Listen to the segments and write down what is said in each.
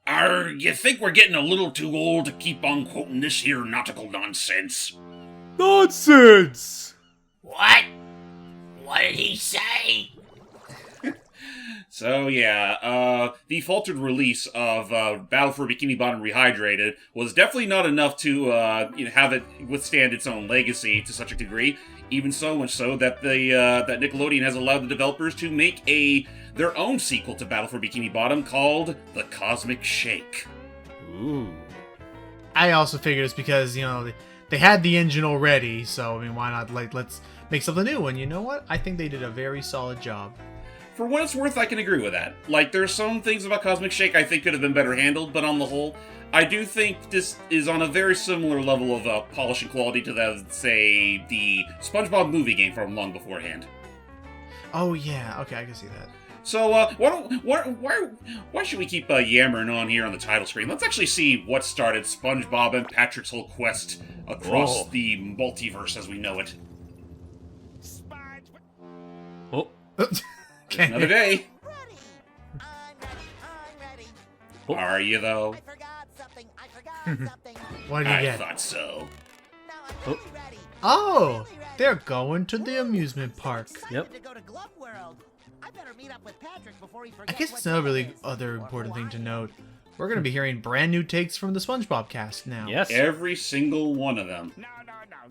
You think we're getting a little too old to keep on quoting this here nautical nonsense? Nonsense! What? What did he say? So yeah, the faltered release of Battle for Bikini Bottom Rehydrated was definitely not enough to have it withstand its own legacy to such a degree. Even so much so that that Nickelodeon has allowed the developers to make their own sequel to Battle for Bikini Bottom called The Cosmic Shake. Ooh. I also figured it's because, they had the engine already, so, why not, let's make something new, and you know what? I think they did a very solid job. For what it's worth, I can agree with that. There's some things about Cosmic Shake I think could have been better handled, but on the whole, I do think this is on a very similar level of polish and quality to that, say, the SpongeBob movie game from long beforehand. Oh, yeah, okay, I can see that. So, why should we keep yammering on here on the title screen? Let's actually see what started SpongeBob and Patrick's whole quest across the multiverse as we know it. Oh. Just another day. Oh. Are you, though? What did you I get? thought so. Oh. Oh, they're going to the amusement park. Yep. I guess it's another really other important thing to note. We're going to be hearing brand new takes from the SpongeBob cast now. Yes. Every single one of them. No,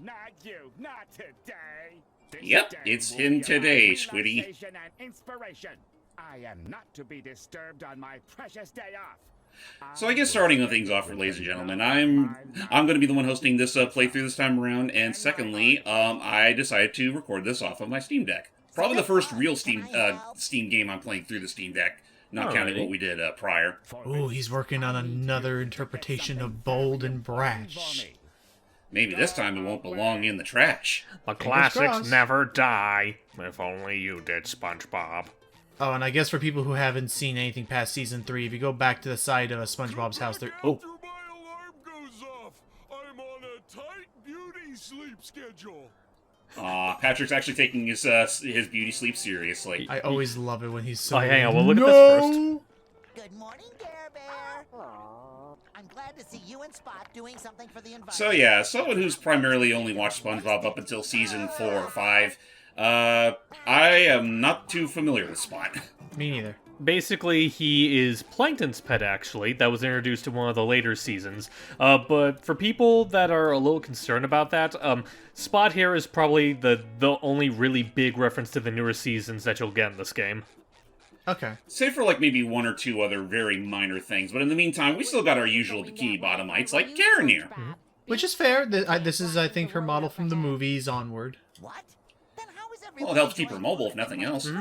not you, not today. Yep, it's him today, Squiddy. Relaxation and inspiration. I am not to be disturbed on my precious day off. So I guess starting things off, ladies and gentlemen, I'm going to be the one hosting this playthrough this time around, and secondly, I decided to record this off of my Steam Deck. Probably the first real Steam game I'm playing through the Steam Deck, not counting what we did prior. Ooh, he's working on another interpretation of Bold and Brash. Maybe this time it won't belong in the trash. The crossed. classics never die. If only you did, SpongeBob. Oh, and I guess for people who haven't seen anything past Season 3, if you go back to the side of SpongeBob's house, there... Oh, After my alarm goes off, I'm on a tight beauty sleep schedule. Patrick's actually taking his beauty sleep seriously. I always love it when he's so... Oh, hang on, we'll look at this first. Good morning, Care Bear. I'm glad to see you and Spot doing something for the environment. So yeah, someone who's primarily only watched SpongeBob up until season 4 or 5, I am not too familiar with Spot. Me neither. Basically, he is Plankton's pet, actually. That was introduced in one of the later seasons. But for people that are a little concerned about that, Spot here is probably the only really big reference to the newer seasons that you'll get in this game. Okay. Save for maybe one or two other very minor things, but in the meantime, we still got our usual Bikini Bottomites like Karen here. Which is fair. This is, I think, her model from the movies onward. What? Then how is Well, it helps keep her mobile, if nothing else.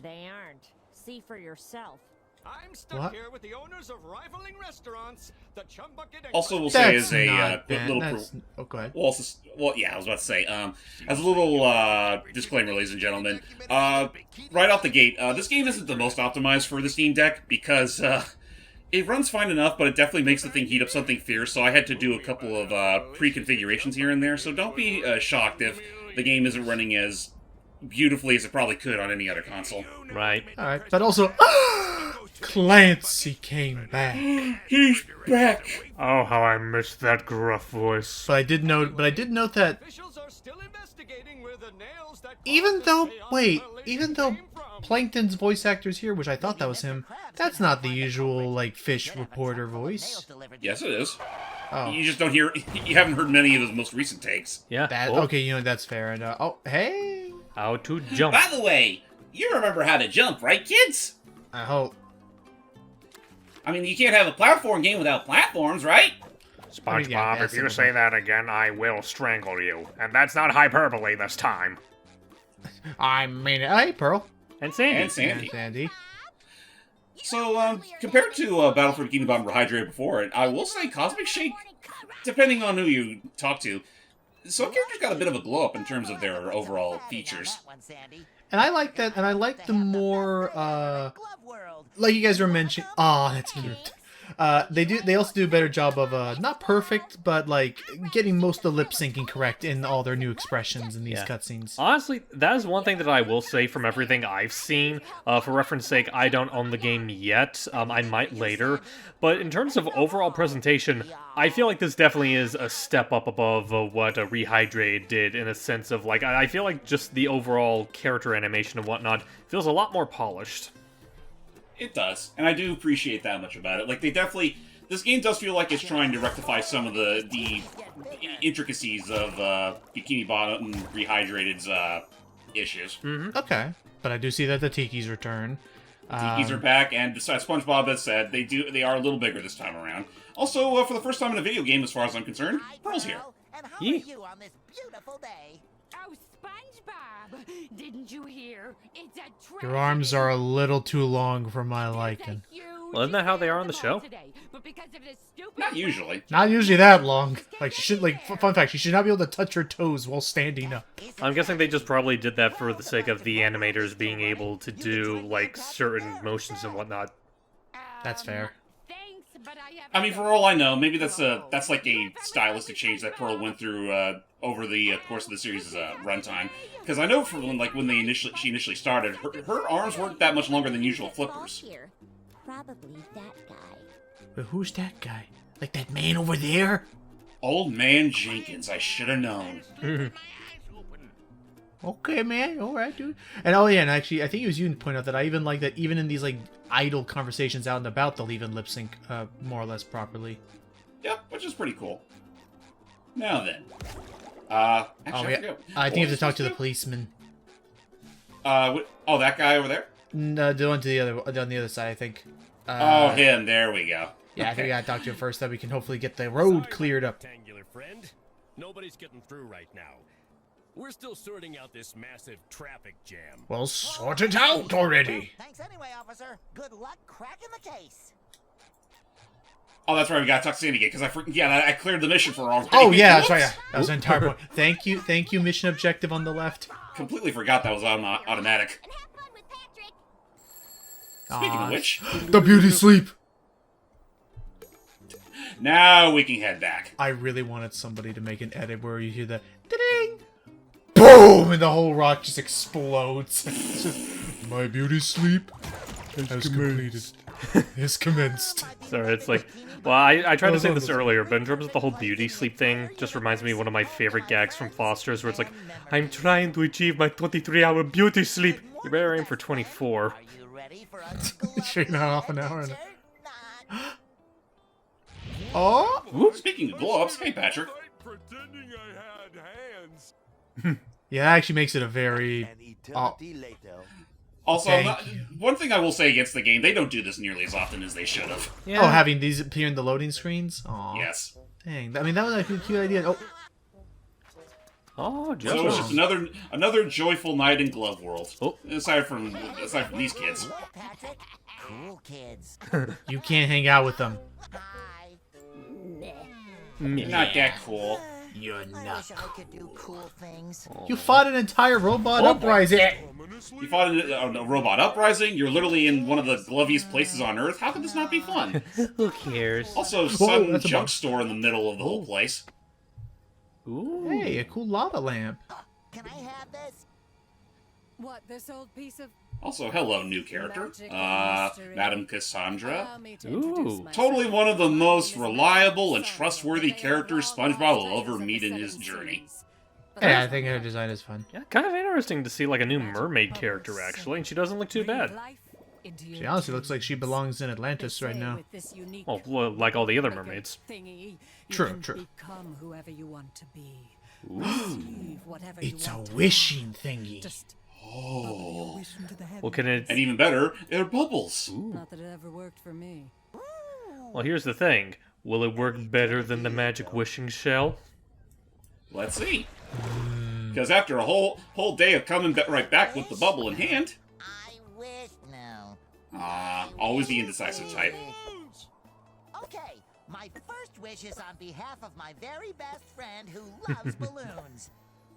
They aren't. See for yourself. I'm stuck What? here with the owners of rivaling restaurants, the Chum Bucket and Also, we'll say That's as a not bad. little... Oh, go ahead. Well, yeah, I was about to say, as a little disclaimer, ladies and gentlemen, right off the gate, this game isn't the most optimized for the Steam Deck because it runs fine enough, but it definitely makes the thing heat up something fierce, so I had to do a couple of pre-configurations here and there, so don't be shocked if the game isn't running as beautifully as it probably could on any other console. Right. All right, but also... Clancy came back. He's back! Oh, how I missed that gruff voice. But I did note that officials are still investigating where the nails that even caused though the chaos wait, collision even though came from. Plankton's voice actor's here, which I thought that was him, that's not the usual fish reporter voice. Yes, it is. Oh, You just don't hear... You haven't heard many of his most recent takes. Yeah. that Oh, okay. That's fair. And oh, hey, how to jump. By the way, you remember how to jump, right, kids? I hope. I mean, you can't have a platform game without platforms, right? SpongeBob, Yeah, if that's you simple. say that again, I will strangle you. And that's not hyperbole this time. I mean, hey, Pearl And Sandy. And Sandy. and Sandy. So, compared to Battle for Bikini Bottom Rehydrated before it, I will say Cosmic Shake, depending on who you talk to, some characters got a bit of a glow up in terms of their overall features. And I like that. And I like the more like you guys were mentioning. Oh, that's cute. They also do a better job of not perfect, but like getting most of the lip syncing correct in all their new expressions in these Yeah. cutscenes. Honestly, that is one thing that I will say from everything I've seen. For reference sake, I don't own the game yet. I might later. But in terms of overall presentation, I feel like this definitely is a step up above what Rehydrate did in a sense of, like, I feel like just the overall character animation and whatnot feels a lot more polished. It does, and I do appreciate that much about it. Like, they definitely... This game does feel like it's trying to rectify some of the intricacies of Bikini Bottom and Rehydrated's issues. Okay, but I do see that the Tiki's return. Tikis are back, and besides SpongeBob has said, they are a little bigger this time around. Also, for the first time in a video game, as far as I'm concerned, Pearl's here. And how Yeah. are you on this beautiful day? Oh, SpongeBob! Didn't you hear? It's a tragedy. Your arms are a little too long for my liking. Well, isn't that how they are on the show? Not usually. Not usually that long. Like, fun fact, she should not be able to touch her toes while standing up. I'm guessing they just probably did that for the sake of the animators being able to do, like, certain motions and whatnot. That's fair. Thanks, but I have I mean, for all I know, maybe that's like a stylistic change that Pearl went through over the course of the series' runtime. Because I know from when she initially started, her arms weren't that much longer than usual flippers. Here. Probably that guy. But who's that guy? Like that man over there? Old Man Jenkins, I should have known. Okay, man. All right, dude. And oh yeah, and actually, I think it was you who pointed out that I even like that even in these like idle conversations out and about, they'll even lip sync more or less properly. Yep, which is pretty cool. Now then, actually, Oh I yeah, forget. I think you have to talk to the What policeman. oh, that guy over there? No, the one to the other on the other side, I think. Oh, him. There we go. Yeah, I think we gotta talk to him first, so we can hopefully get the road cleared up. Rectangular friend. Nobody's getting through right now. We're still sorting out this massive traffic jam. Well, sort it out already. Thanks anyway, officer. Good luck cracking the case. Oh, that's right. We got to talk to Sandy again because I cleared the mission for all. Oh yeah, that's right. Yeah. That was an entire point. Thank you. Mission objective on the left. Completely forgot that was automatic. And have fun with Patrick. Speaking of which, The beauty sleep. now we can head back. I really wanted somebody to make an edit where you hear the ding, boom, and the whole rock just explodes. My beauty sleep has completed. Has commenced. Sorry, it's like, well, I tried to say this earlier, but in terms of the whole beauty sleep thing, just reminds me of one of my favorite gags from Foster's, where it's like, I'm trying to achieve my 23-hour beauty sleep. You better aim for 24. Are you ready for a Sure, not half an hour. Not. Oh, Speaking of blow-ups, hey Patrick. Pretending I had hands. yeah, that actually makes it a very. Oh, Also, Thank you. one thing I will say against the game, they don't do this nearly as often as they should have. Yeah. oh, having these appear in the loading screens. Oh, Yes. dang. I mean, that was a cute idea. Oh, Oh, So it's just just another joyful night in Glove World. Oh. Aside from these kids. Look, Patrick. Cool kids. you can't hang out with them. Hi. You're not that cool. You're I wish I could do cool things. You fought an entire robot Oh, uprising. Ominously. You fought a robot uprising. You're literally in one of the gloviest places on Earth. How could this not be fun? who cares? Also, Whoa, some that's a junk bug. store in the middle of the whole place. Ooh. Hey, a cool lava lamp. Can I have this? What, this old piece of... Also, hello, new character. Madam Cassandra. Allow me to Ooh. introduce myself. Totally one of the most reliable and trustworthy characters SpongeBob will ever meet in his journey. Yeah, I think her design is fun. Yeah, kind of interesting to see like a new mermaid character actually, and she doesn't look too bad. She honestly looks like she belongs in Atlantis right now. Oh, well, like all the other mermaids. True, true. Become whoever you want to be. Ooh. Achieve whatever you It's a want to wishing thingy. Just Oh. wish into the Well, can it? And even better, they're bubbles. Not that it ever worked for me. Well, here's the thing. Will it work better than the magic wishing shell? Let's see. Because after a whole day of coming right back with the bubble in hand, I wish. No. always the indecisive type. Okay, my first wish is on behalf of my very best friend who loves balloons.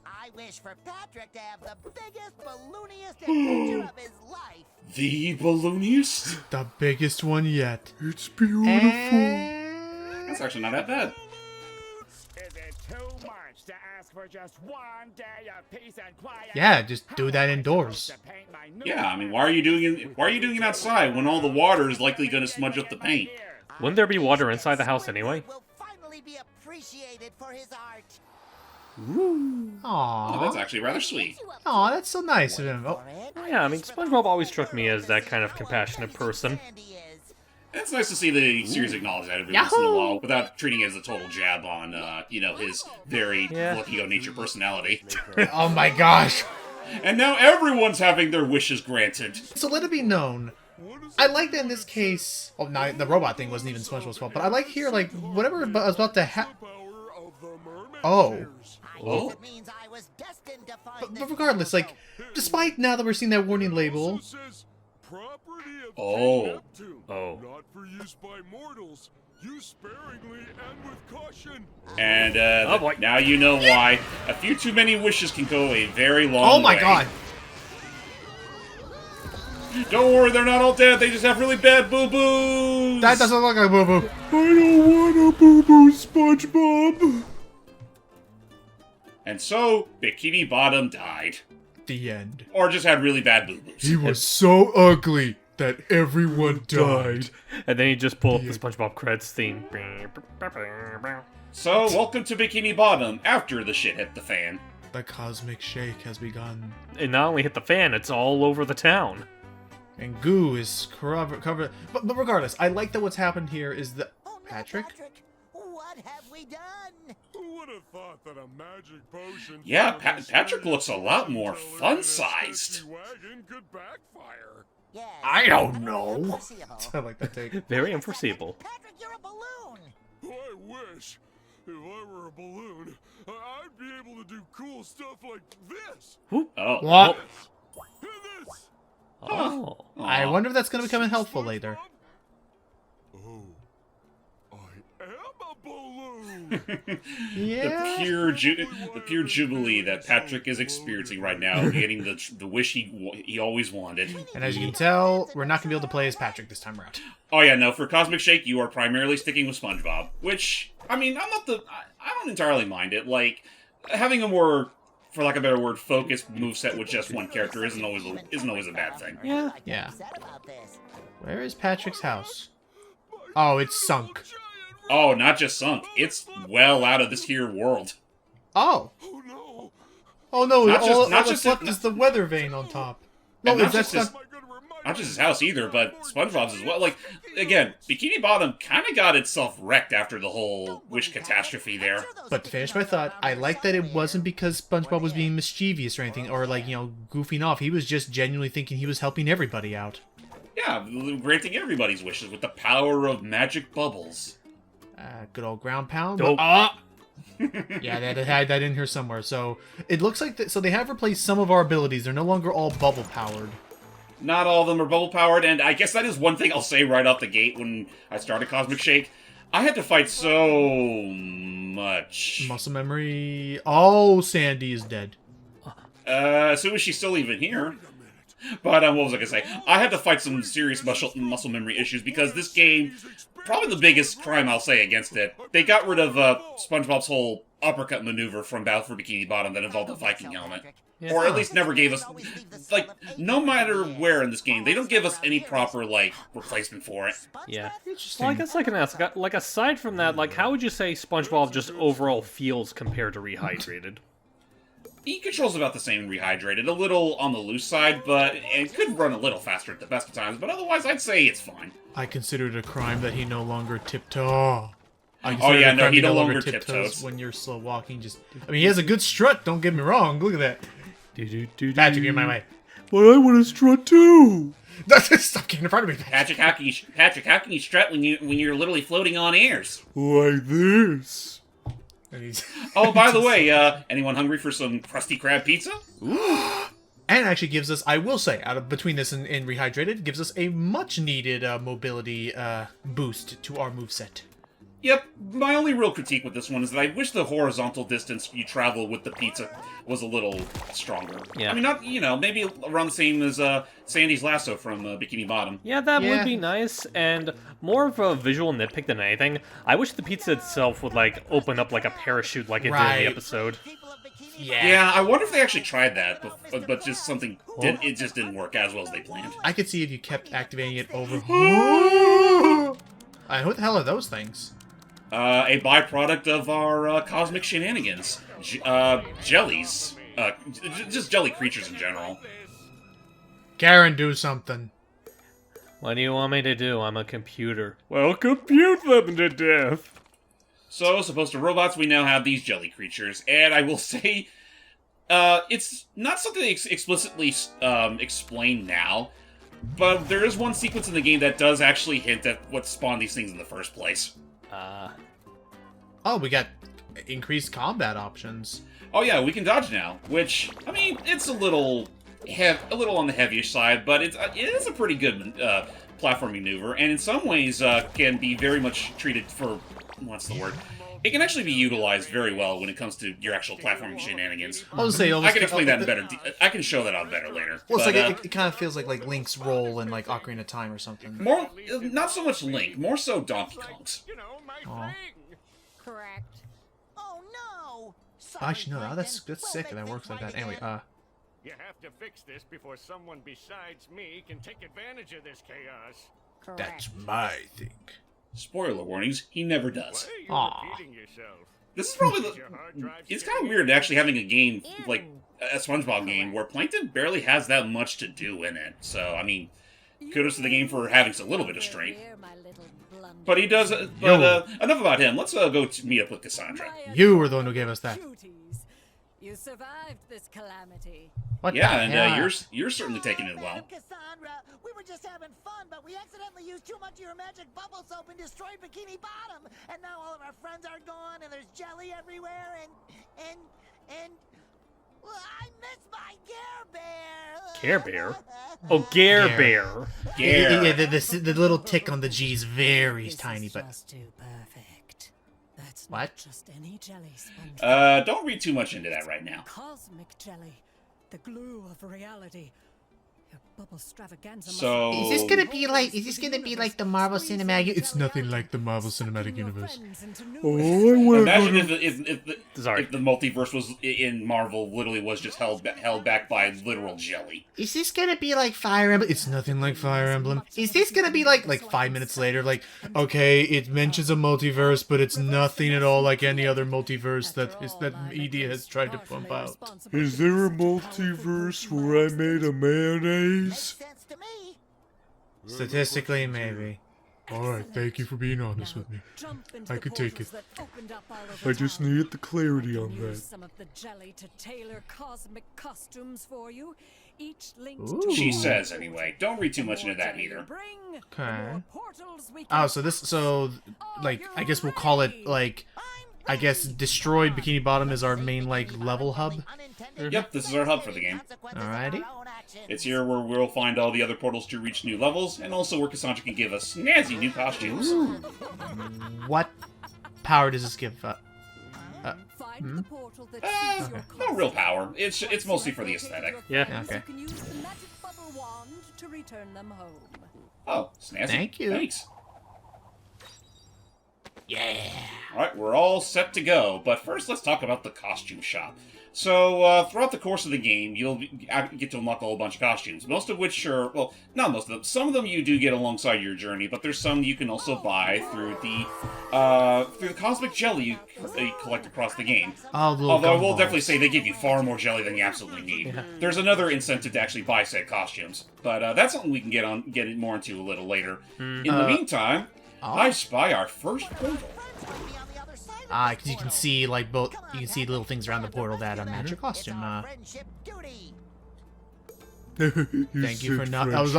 I wish for Patrick to have the biggest, ballooniest adventure of his life. The ballooniest? The biggest one yet. It's beautiful. That's actually not that bad. Is it too much to ask for just one day of peace and quiet? Yeah, just do that indoors. Yeah, I mean, why are you doing it outside when all the water is likely going to smudge up the paint? Wouldn't there be water inside the house anyway? Will finally be appreciated for his art. Oh, Aww. that's actually rather sweet. Aw, that's so nice of him. Oh, Yeah, I mean, SpongeBob always struck me as that kind of compassionate person. It's nice to see the series acknowledge that every once in a while without treating it as a total jab on, his very lucky-go-nature personality. oh my gosh. And now everyone's having their wishes granted. So let it be known, I like that in this case. Oh, no, the robot thing wasn't even SpongeBob's fault, but I like here, like, whatever was about to happen. Oh. Oh. It means I was destined to find But regardless, like, despite now that we're seeing that warning label, Oh. Oh. Not for use by mortals. Use sparingly and with caution. And, Oh, boy. now you know why. A few too many wishes can go a very long way. oh my god. Don't worry, they're not all dead. They just have really bad boo-boos. That doesn't look like boo-boo. I don't want a boo-boo, SpongeBob. And so, Bikini Bottom died. The end. Or just had really bad boo-boos. He was so ugly that everyone died. And then you just pull up the SpongeBob credits theme. So, welcome to Bikini Bottom after the shit hit the fan. The cosmic shake has begun. It not only hit the fan, it's all over the town. And goo is covered. But regardless, I like that what's happened here is that... Oh, no, Patrick? What have we done? Who would have thought that a magic potion... Yeah, Patrick looks a lot more fun-sized. ...wagon could backfire? Yes, I don't know. unforeseeable. I like that take. Very unforeseeable. Patrick, you're a balloon. I wish. If I were a balloon, I'd be able to do cool stuff like this. Oh. What? And this. Oh. I wonder if that's going to become helpful later. Oh, I am a balloon. Yeah. The pure jubilee that Patrick is experiencing right now, getting the wish he always wanted. And as you can tell, we're not going to be able to play as Patrick this time around. Oh yeah, no, for Cosmic Shake, you are primarily sticking with SpongeBob, which, I mean, I don't entirely mind it. Like, having a more, for lack of a better word, focused moveset with just one character isn't always a bad thing. Yeah. Yeah. Upset about this. Where is Patrick's house? Oh, it's sunk. Oh, not just sunk. It's well out of this here world. Oh. Oh no. Oh no, Not just- all not that's just left it- is the weather vane on top. No, And not that's just not... Not just his house either, but SpongeBob's as well. Like, again, Bikini Bottom kind of got itself wrecked after the whole wish catastrophe there. But to finish my thought, I like that it wasn't because SpongeBob was being mischievous or anything, or like, goofing off. He was just genuinely thinking he was helping everybody out. Yeah, granting everybody's wishes with the power of magic bubbles. Good old ground pound. Nope. Yeah, they had that in here somewhere. So it looks like so they have replaced some of our abilities. They're no longer all bubble powered. Not all of them are bubble powered, and I guess that is one thing I'll say right off the gate when I started Cosmic Shake. I had to fight so much. Muscle memory. Oh, Sandy is dead. So is she still even here? But what was I gonna say? I had to fight some serious muscle memory issues because this game, probably the biggest crime I'll say against it, they got rid of SpongeBob's whole uppercut maneuver from Battle for Bikini Bottom that involved the Viking helmet. Or at least never gave us, like, no matter where in this game, they don't give us any proper, like, replacement for it. Yeah. Interesting. Well, I guess I can ask, like, aside from that, like, how would you say SpongeBob just overall feels compared to Rehydrated? He controls about the same in Rehydrated, a little on the loose side, but it could run a little faster at the best of times, but otherwise I'd say it's fine. I consider it a crime that he no longer tiptoe. Oh yeah, no, he no longer tiptoes. When you're slow walking. I mean, he has a good strut, don't get me wrong. Look at that. Patrick, get my way. But I want to strut too. Stop getting in front of me, Patrick, how can you strut when you're literally floating on airs? Like this. Oh, by the way, anyone hungry for some crusty crab pizza? And it actually gives us, I will say, between this and Rehydrated, gives us a much needed mobility boost to our moveset. Yep, my only real critique with this one is that I wish the horizontal distance you travel with the pizza was a little stronger. Yeah. I mean, not, maybe around the same as Sandy's lasso from Bikini Bottom. Yeah, that Yeah. would be nice, and more of a visual nitpick than anything. I wish the pizza itself would, like, open up like a parachute like it did in Right. the episode. People of Bikini Yeah, I wonder if they actually tried that, but just something, it just didn't work as well as they planned. I could see if you kept activating it over. What the hell are those things? A byproduct of our cosmic shenanigans. Jellies. Just jelly creatures in general. Karen, do something. What do you want me to do? I'm a computer. Well, compute them to death. So, as opposed to robots, we now have these jelly creatures, and I will say, it's not something they explicitly explain now, but there is one sequence in the game that does actually hint at what spawned these things in the first place. Oh, we got increased combat options. Oh yeah, we can dodge now, which, I mean, it's a little on the heaviest side, but it is a pretty good platform maneuver, and in some ways can be very much treated for, what's the word? It can actually be utilized very well when it comes to your actual platforming shenanigans. I'll say I can explain that in better. I can show that out better later. Well, it's But, like it kind of feels like Link's role in like Ocarina of Time or something. more, not so much Link, more so Donkey Kong's. Aw. Correct. Oh no! Sorry, Actually, no, that's Plankton. We'll sick. make That things works like right that. Anyway, again. You have to fix this before someone besides me can take advantage of this chaos. Correct. that's my thing. Spoiler warnings: he never does. Why are you Aw. repeating yourself? This is probably Is your hard drive it's still kind of weird actually having a game like a SpongeBob game where Plankton barely has that much to do in it. So I mean, kudos to the game for having a little bit of strength. But he does. But enough about him. Let's go meet up with Cassandra. You were the one who gave us that. You survived this calamity. What Yeah, the and hell? you're certainly taking it well. Cassandra, we were just having fun, but we accidentally used too much of your magic bubble soap and destroyed Bikini Bottom. And now all of our friends are gone, and there's jelly everywhere, and well, I miss my Care Bear. Care Bear? Oh, Gare Gare. Bear. Yeah, the little tick on the G is very tiny, but Just too perfect. That's What? not just any jelly, SpongeBob. Don't read too much into that right now. Cosmic jelly, the glue of reality. Your bubble stravaganza So- must is this gonna be like the Marvel Cinematic? It's nothing like the Marvel Cinematic Universe. Imagine Sorry. if the multiverse was in Marvel literally was just held back by literal jelly. Is this gonna be like Fire Emblem? It's nothing like Fire Emblem. Is this gonna be like 5 minutes later? Like, okay, it mentions a multiverse, but it's nothing at all like any other multiverse that media has tried to pump out. Is there a multiverse where I made a mayonnaise? Makes sense to me. Statistically, maybe. Alright, thank you for being honest with me. I could take it. I just needed the clarity on that. Some of the jelly to tailor cosmic costumes for you. Each linked Ooh. to She says anyway. Don't read too much into that The either. more jelly you bring, Okay. the more portals we Oh, can so like, I guess we'll call it like, I guess destroyed Bikini Bottom is our main like level hub. Yep, this is our hub for the game. Alrighty. It's here where we'll find all the other portals to reach new levels, and also where Cassandra can give us snazzy new costumes. What power does this give? find the portal that suits your No real power. It's mostly for the aesthetic. Yeah. Okay. You can use the magic bubble wand to return them home. Oh, snazzy. Thank you. Thanks. Yeah. Alright, we're all set to go, but first let's talk about the costume shop. So, throughout the course of the game, you'll get to unlock a whole bunch of costumes, most of which are, well, not most of them, some of them you do get alongside your journey, but there's some you can also buy through the cosmic jelly you collect across the game. Oh, little Although I will gumballs. definitely say they give you far more jelly than you absolutely need. There's another incentive to actually buy said costumes, but that's something we can get more into a little later. In the meantime, I spy our first portal. Because you can see like both. You can see little things around the portal that match your costume. Thank you for not. I was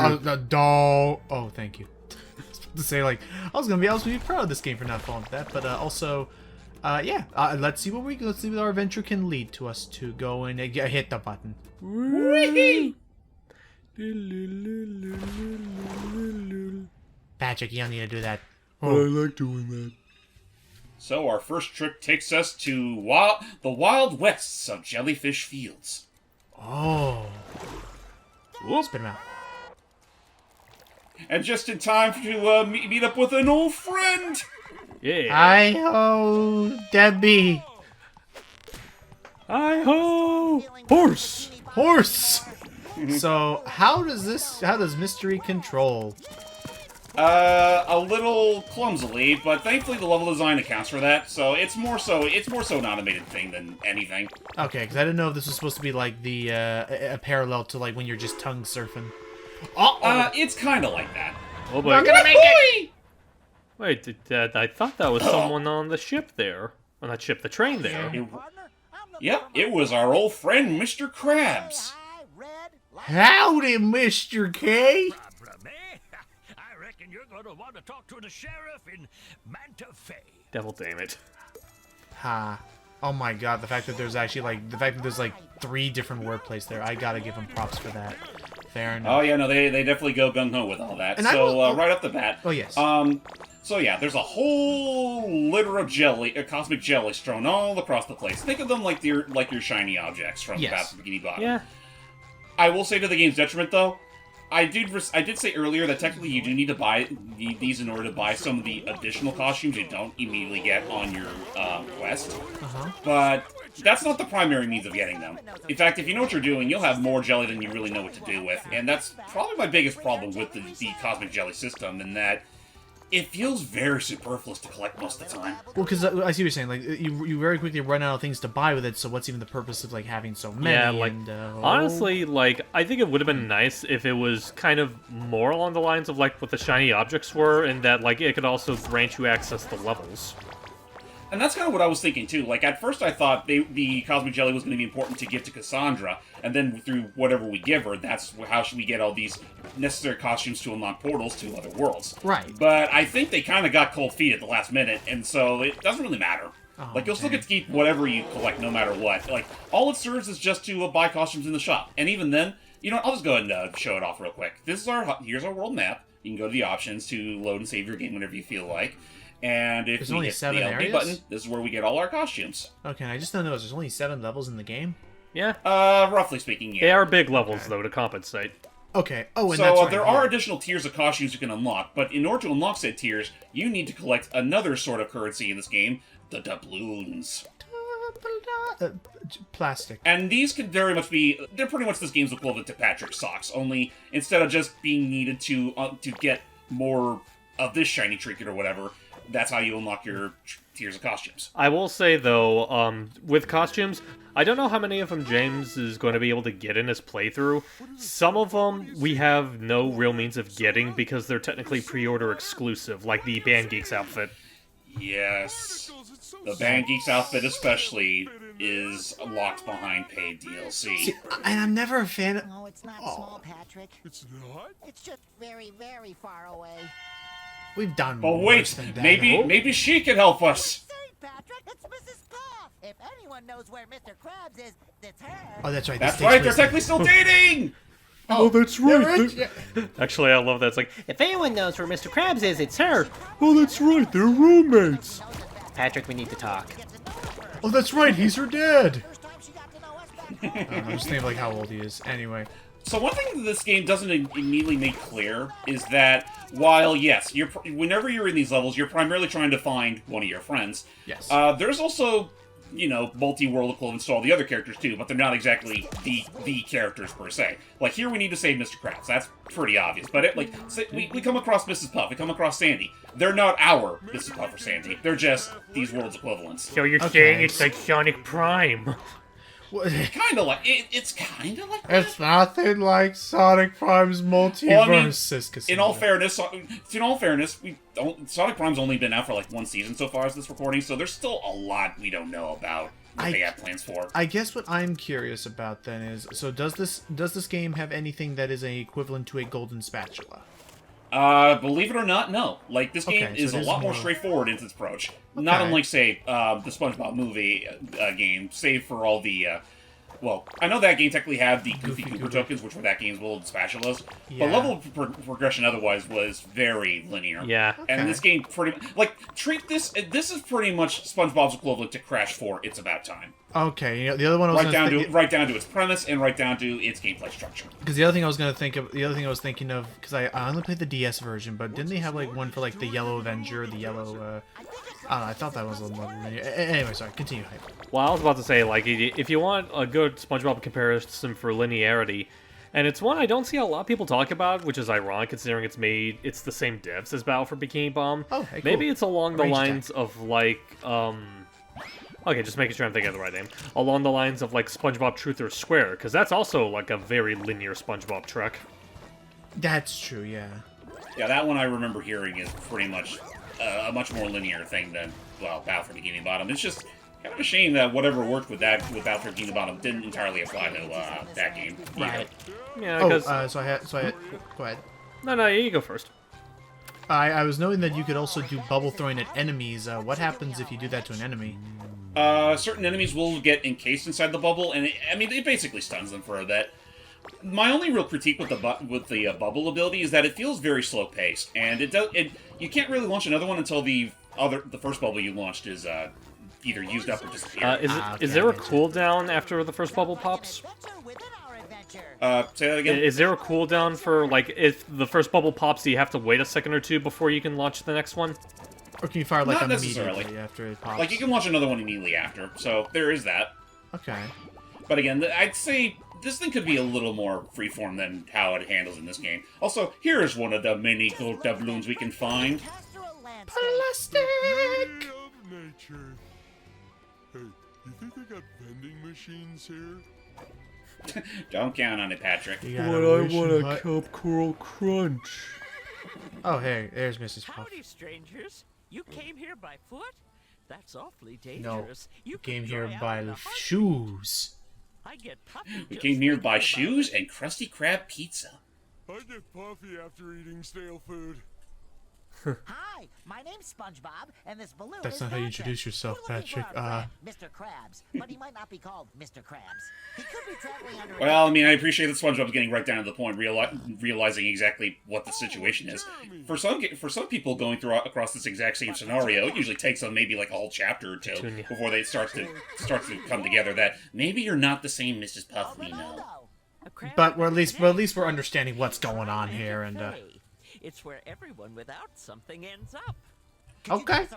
doll. Oh, thank you. I was about to say like I was gonna be proud of this game for not falling for that, but also, yeah. Let's see what our adventure can lead to us to go and hit the button. Patrick, you don't need to do that. I like doing that. So our first trip takes us to the Wild Wests of Jellyfish Fields. Oh. Spin him out. And just in time to meet up with an old friend! Yeah. Hi-ho, Debbie. Hi-ho! Horse! Horse! So, how does Mystery control? A little clumsily, but thankfully the level design accounts for that, so it's more so an automated thing than anything. Okay, because I didn't know if this was supposed to be like the a parallel to like when you're just tongue surfing. Uh-oh. It's kind of like that. Oh boy. Not gonna make it! Wait, I thought that was someone on the ship there. On that ship, the train there. Yep, it was our old friend, Mr. Krabs. Howdy, Mr. K. I reckon you're going to want to talk to the sheriff in Manta. Devil damn it. Ha. Oh my god, the fact that there's actually like 3 different wordplays there. I gotta give him props for that. Fair enough. Oh yeah, no, they definitely go gung-ho with all that. And so, right off the bat... Oh, yes. So yeah, there's a whole litter of cosmic jelly strewn all across the place. Think of them like your shiny objects from the Path of Bikini Bottom. Yeah. I will say to the game's detriment, though, I did say earlier that technically you do need to buy these in order to buy some of the additional costumes you don't immediately get on your quest. But that's not the primary means of getting them. In fact, if you know what you're doing, you'll have more jelly than you really know what to do with. And that's probably my biggest problem with the cosmic jelly system, in that it feels very superfluous to collect most of the time. Well, because I see what you're saying. Like, you very quickly run out of things to buy with it, so what's even the purpose of, like, having so many? Yeah, like, honestly, like, I think it would have been nice if it was kind of more along the lines of, like, what the shiny objects were, and that, like, it could also grant you access to levels. And that's kind of what I was thinking, too. Like, at first I thought the Cosmic Jelly was going to be important to give to Cassandra, and then through whatever we give her, that's how should we get all these necessary costumes to unlock portals to other worlds. Right. But I think they kind of got cold feet at the last minute, and so it doesn't really matter. Oh, like, you'll still get to keep whatever you collect, no matter what. Like, all it serves is just to buy costumes in the shop. And even then, you know, I'll just go ahead and show it off real quick. Here's our world map. You can go to the options to load and save your game whenever you feel like. And if we hit the LB button, this is where we get all our costumes. Okay, I just don't know. There's only 7 levels in the game? Yeah. Roughly speaking, yeah. They are big levels, though, to compensate. Okay. Oh, and so that's right. There are additional tiers of costumes you can unlock, but in order to unlock said tiers, you need to collect another sort of currency in this game, the doubloons. Plastic. And these can very much be... They're pretty much this game's equivalent to Patrick's socks, only instead of just being needed to get more of this shiny trinket or whatever, that's how you unlock your tiers of costumes. I will say, though, with costumes, I don't know how many of them James is going to be able to get in his playthrough. Some of them we have no real means of getting because they're technically pre-order exclusive, like the Band Geeks outfit. Yes. The Band Geeks outfit especially is locked behind paid DLC. See, and I'm never a fan of... No, it's not small, Patrick. It's not? It's just very, very far away. We've done But worse wait, than that. maybe she can help us. Patrick, it's Mrs. Puff. If anyone knows where Mr. Krabs is, it's her. Oh, that's right. That's right, they're technically still dating! Oh, that's right. Yeah. Actually, I love that. It's like, If anyone knows where Mr. Krabs is, it's her. oh, that's right, they're roommates. Patrick, we need to talk. Oh, that's right. He's her dad. First time she got to know us back I'm just thinking of, like, how old he is. Anyway. So one thing that this game doesn't immediately make clear is that while, yes, whenever you're in these levels, you're primarily trying to find one of your friends. Yes. There's also, you know, multi-world equivalents to all the other characters too, but they're not exactly the characters per se. Like here we need to save Mr. Krabs. That's pretty obvious. But we come across Mrs. Puff, we come across Sandy. They're not our Mrs. Puff or Sandy. They're just these world's equivalents. So you're saying it's like Sonic Prime? Kind of like it's kind of like that. It's nothing like Sonic Prime's multiverse. In all fairness, Sonic Prime's only been out for like one season so far as this recording, so there's still a lot we don't know about what they have plans for. I guess what I'm curious about then is, so does this game have anything that is equivalent to a golden spatula? Believe it or not, no. Like, this game is a lot more straightforward in its approach. Not unlike, say, the SpongeBob movie game, save for all the Well, I know that game technically had the Goofy Goober tokens, which were that game's little spatulas, but level progression otherwise was very linear. Yeah. And this game pretty like treat this. This is pretty much SpongeBob's equivalent to Crash 4. It's about time. Okay, you know, the other one I was right down to its premise and right down to its gameplay structure. Because the other thing I was thinking of, because I only played the DS version, but didn't they have like one for like the Yellow Avenger, the Yellow? I don't know. I thought that was a little more linear. Anyway, sorry. Continue. Well, I was about to say, like, if you want a good SpongeBob comparison for linearity, and it's one I don't see a lot of people talk about, which is ironic considering it's the same devs as Battle for Bikini Bottom. Oh, hey, cool. Maybe it's along the lines of like okay, just making sure I'm thinking of the right name. Along the lines of, like, SpongeBob Truth or Square, because that's also, like, a very linear SpongeBob trek. That's true, yeah. Yeah, that one I remember hearing is pretty much a much more linear thing than, well, Battle for Bikini Bottom. It's just kind of a shame that whatever worked with Battle for Bikini Bottom didn't entirely apply to that game. Right. Yeah, because... go ahead. No, you go first. I was knowing that you could also do bubble throwing at enemies. What happens if you do that to an enemy? Certain enemies will get encased inside the bubble, and it basically stuns them for a bit. My only real critique with the bubble ability is that it feels very slow paced, and you can't really launch another one until the first bubble you launched is either used up or disappeared. Is there a cooldown after the first bubble pops? Say that again? Is there a cooldown for, like, if the first bubble pops, do you have to wait a second or two before you can launch the next one? Or can you fire, like, Not immediately necessarily. after it pops? Like, you can launch another one immediately after, so there is that. Okay. But again, I'd say this thing could be a little more freeform than how it handles in this game. Also, here is one of the many gold doubloons we can find. Plastic! Of nature. Hey, you think they got vending machines here? Don't count on it, Patrick. I want a Kelp Coral Crunch. Oh, hey, there's Mrs. Puff. Howdy, strangers. You came here by foot? That's awfully No, dangerous. you came here by shoes. I get puffy. We came here by shoes and Krusty Krab pizza. I get puffy after eating stale food. Hi, my name's SpongeBob, and this balloon That's is not how you Patrick. introduce yourself, We're looking Patrick. for our friend, Mr. Krabs, but he might not be called Mr. Krabs. He could be traveling under. Well, I appreciate that SpongeBob's getting right down to the point, realizing exactly what the situation is. For some people going across this exact same scenario, it usually takes them maybe like a whole chapter or two before they start to come together that maybe you're not the same Mrs. Puff we know. But at least we're understanding what's going on here, and It's where everyone without something ends up. okay.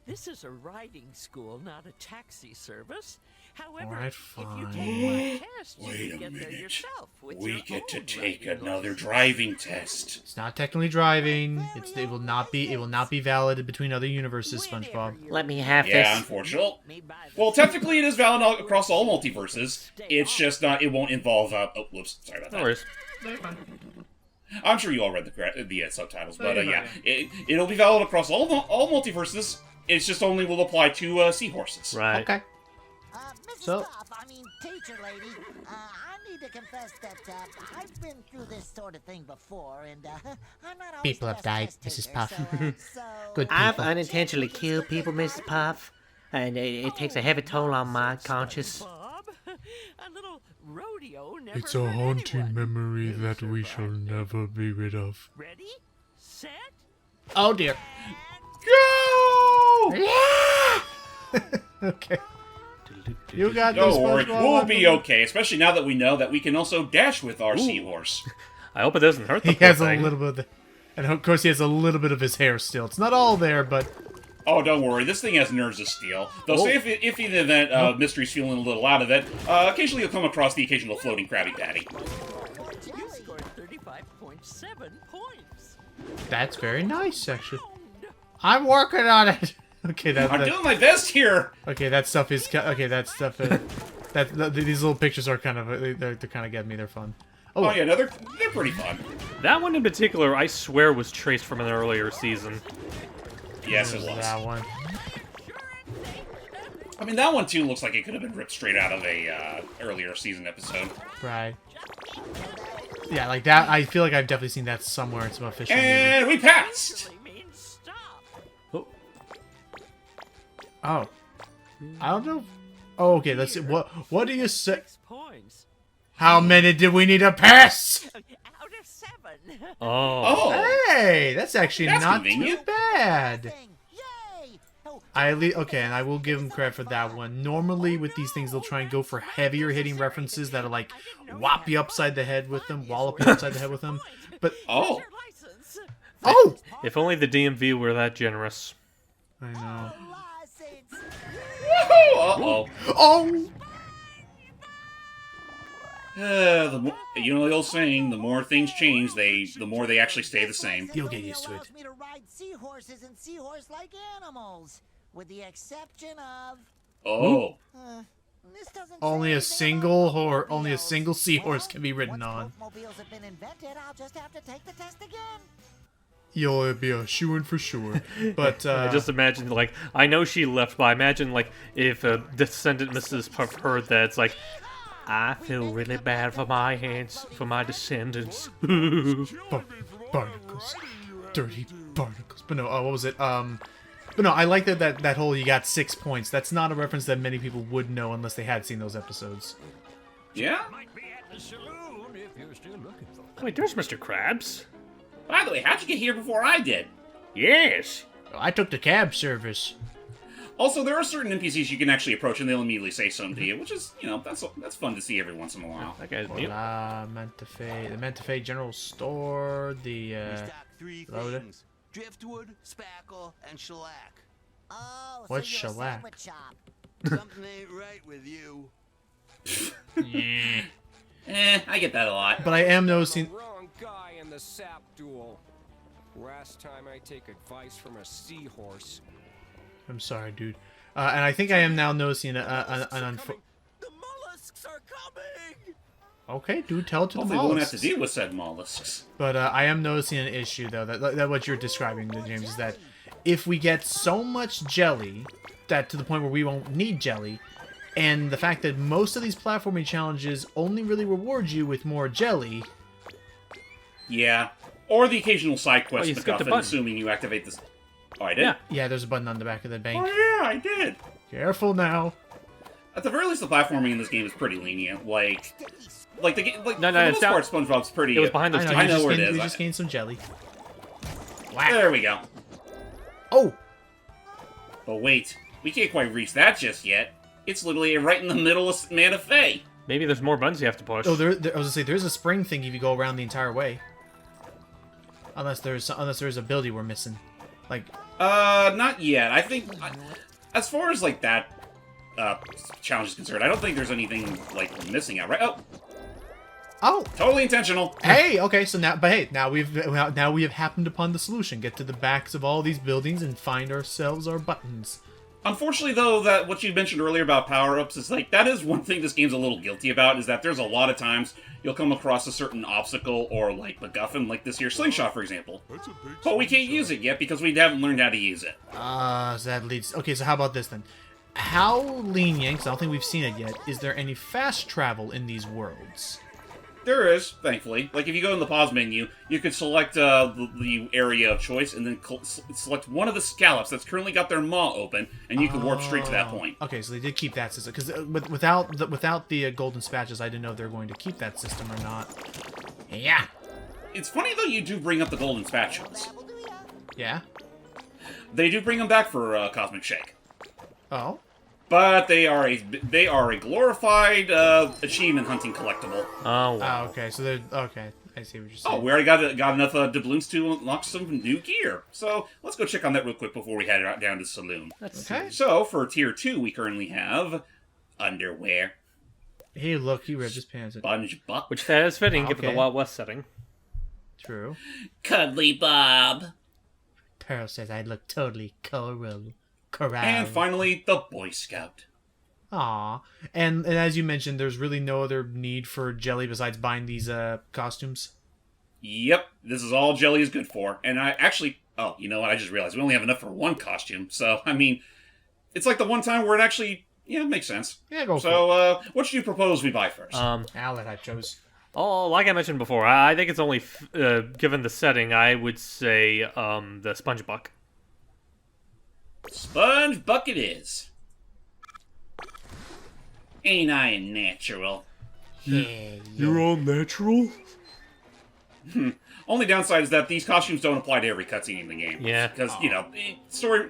This is a riding school, not a taxi service. However, Alright, if you fine. take my test, you Wait can a get there minute. yourself with We your get to own take riding another license. driving test. It's not technically driving. It will not be valid between other universes, SpongeBob. Let me have Yeah, this. unfortunately. Well, technically, it is valid across all multiverses. It's just not. It won't involve. Oh, whoops. Sorry about that. No worries. I'm sure you all read the subtitles, but yeah, it'll be valid across all multiverses. It's just only will apply to seahorses. Right. Okay. Mrs. Puff, teacher lady, I need to confess that I've been through this sort of thing before, and I'm not always People the have best died, test Mrs. taker, Puff. so, Good I've people. unintentionally killed people, Mrs. Puff, and it takes a heavy toll on my conscience. Bob, a little rodeo never It's a hurt haunting anyone. memory that we shall never be rid of. Ready, set, Oh dear. Go! Okay. You got this, Don't worry, SpongeBob. we'll be okay. Especially now that we know that we can also dash with our seahorse. I hope it doesn't hurt the He poor has thing. a little bit of and of course he has a little bit of his hair still. It's not all there, but Oh, don't worry. This thing has nerves of steel. Though, say if in the event Mystery's feeling a little out of it, occasionally you'll come across the occasional floating Krabby Patty. you scored 35.7 points. that's very nice, actually. I'm working on it. Okay, I'm doing my best here. okay. That stuff is that stuff. These little pictures are kind of they're kind of getting me. They're fun. Oh yeah, no, they're pretty fun. That one in particular, I swear, was traced from an earlier season. Yes, it was. That one. That one too looks like it could have been ripped straight out of a earlier season episode. Right. Yeah, like that. I feel like I've definitely seen that somewhere in some official movie. And we passed. Oh. I don't know. Oh, okay, let's see. What do you say? 6 points. How many did we need to pass? Out of 7. Oh. Hey, that's actually That's not convenient. too bad. Yay! Oh, Okay, and I will give him credit for that one. Normally with these things, they'll try and go for heavier hitting references that'll like whop you upside the head with them, wallop you upside the head with them. But Oh. oh, If only the DMV were that generous. I know. license. Uh-oh. Oh, You know the old saying, the more things change, the more they actually stay the same. you'll get used to it. Allows me to ride seahorses and seahorse-like animals, with the exception of. Oh. This doesn't Only say a anything single about only a boatmobiles. single seahorse Well, can be ridden once on. boatmobiles have been invented, I'll just have to take the test again. You'll be a shoo-in for sure. But I just imagine, like, I know she left, but I imagine, like, if a descendant Mrs. Puff heard that, it's like, I feel really bad for my hands, for my descendants. barnacles, dirty barnacles. But no, what was it? But no, I like that whole you got 6 points. That's not a reference that many people would know unless they had seen those episodes. Yeah? Might be at the saloon if you're still looking for them. Wait, there's Mr. Krabs. By the way, how'd you get here before I did? Yes. I took the cab service. Also, there are certain NPCs you can actually approach and they'll immediately say something to you, which is, you know, that's fun to see every once in a while. That guy's mute. The Manta General Store, the We stock 3 Loader. things: driftwood, spackle, and shellac. Oh, What's so you're a shellac? sandwich shop. Something ain't right with you. I get that a lot. But I am noticing. Wrong guy in the sap duel. Last time I take advice from a seahorse. I'm sorry, dude. And I think I am now noticing an The mollusks are coming! Okay, dude, tell it to the Hopefully we won't have mollusks. to deal with said mollusks. But I am noticing an issue, though, that what you're describing, James, is that if we get so much jelly, that to the point where we won't need jelly, and the fact that most of these platforming challenges only really reward you with more jelly. Yeah. Or the occasional side quest you skipped a MacGuffin, button. assuming you activate this. Oh, I did? Yeah. Yeah, there's a button on the back of the bank. Oh, yeah, I did. Careful now. At the very least, the platforming in this game is pretty lenient. Like the game, like No, for the it's most part, SpongeBob's pretty. It was behind those I two. know, I know where it is. We just gained some jelly. There we go. Oh! But wait, we can't quite reach that just yet. It's literally right in the middle of Manta Fe. Maybe there's more buttons you have to push. Oh, I was gonna say, there's a spring thing if you go around the entire way. Unless there's a ability we're missing. Like, Not yet. I think, as far as like that challenge is concerned, I don't think there's anything like we're missing out. Right? oh, Totally intentional. hey, okay, so now, but hey, now we have happened upon the solution. Get to the backs of all these buildings and find ourselves our buttons. Unfortunately, though, that what you mentioned earlier about power-ups is like that is one thing this game's a little guilty about. Is that there's a lot of times you'll come across a certain obstacle or like MacGuffin, like this here slingshot, for example. That's a big But we can't use it yet because we haven't learned how to use it. So that leads. Okay, so how about this then? How lenient? 'Cause I don't think we've seen it yet. Is there any fast travel in these worlds? There is, thankfully. Like, if you go in the pause menu, you can select the area of choice and then select one of the scallops that's currently got their maw open, and you can warp straight to that point. Okay, so they did keep that system. Because without the golden spatches, I didn't know if they were going to keep that system or not. Yeah. It's funny, though, you do bring up the golden spatulas. Yeah? They do bring them back for Cosmic Shake. Oh? But they are a glorified achievement hunting collectible. Oh, wow. Oh, okay, so they're... Okay, I see what you're saying. Oh, we already got enough doubloons to unlock some new gear. So let's go check on that real quick before we head out down to Saloon. Okay. So for Tier 2, we currently have underwear. Hey, look, he ripped his pants. SpongeBob. Which that is fitting given the Okay. Wild West setting. True. Cuddly Bob. Pearl says I look totally coral. And finally, the Boy Scout. Aw. And as you mentioned, there's really no other need for jelly besides buying these costumes. Yep, this is all Jelly is good for. And I actually... Oh, you know what? I just realized we only have enough for one costume. So, I mean, it's like the one time where it actually... Yeah, it makes sense. Yeah, go for So, what should you propose we buy first? I'll let I chose. Oh, like I mentioned before, I think it's only, given the setting, I would say the SpongeBob. SpongeBob it is. Ain't I a natural? You're all natural? Only downside is that these costumes don't apply to every cutscene in the game. Yeah. Because, you know, story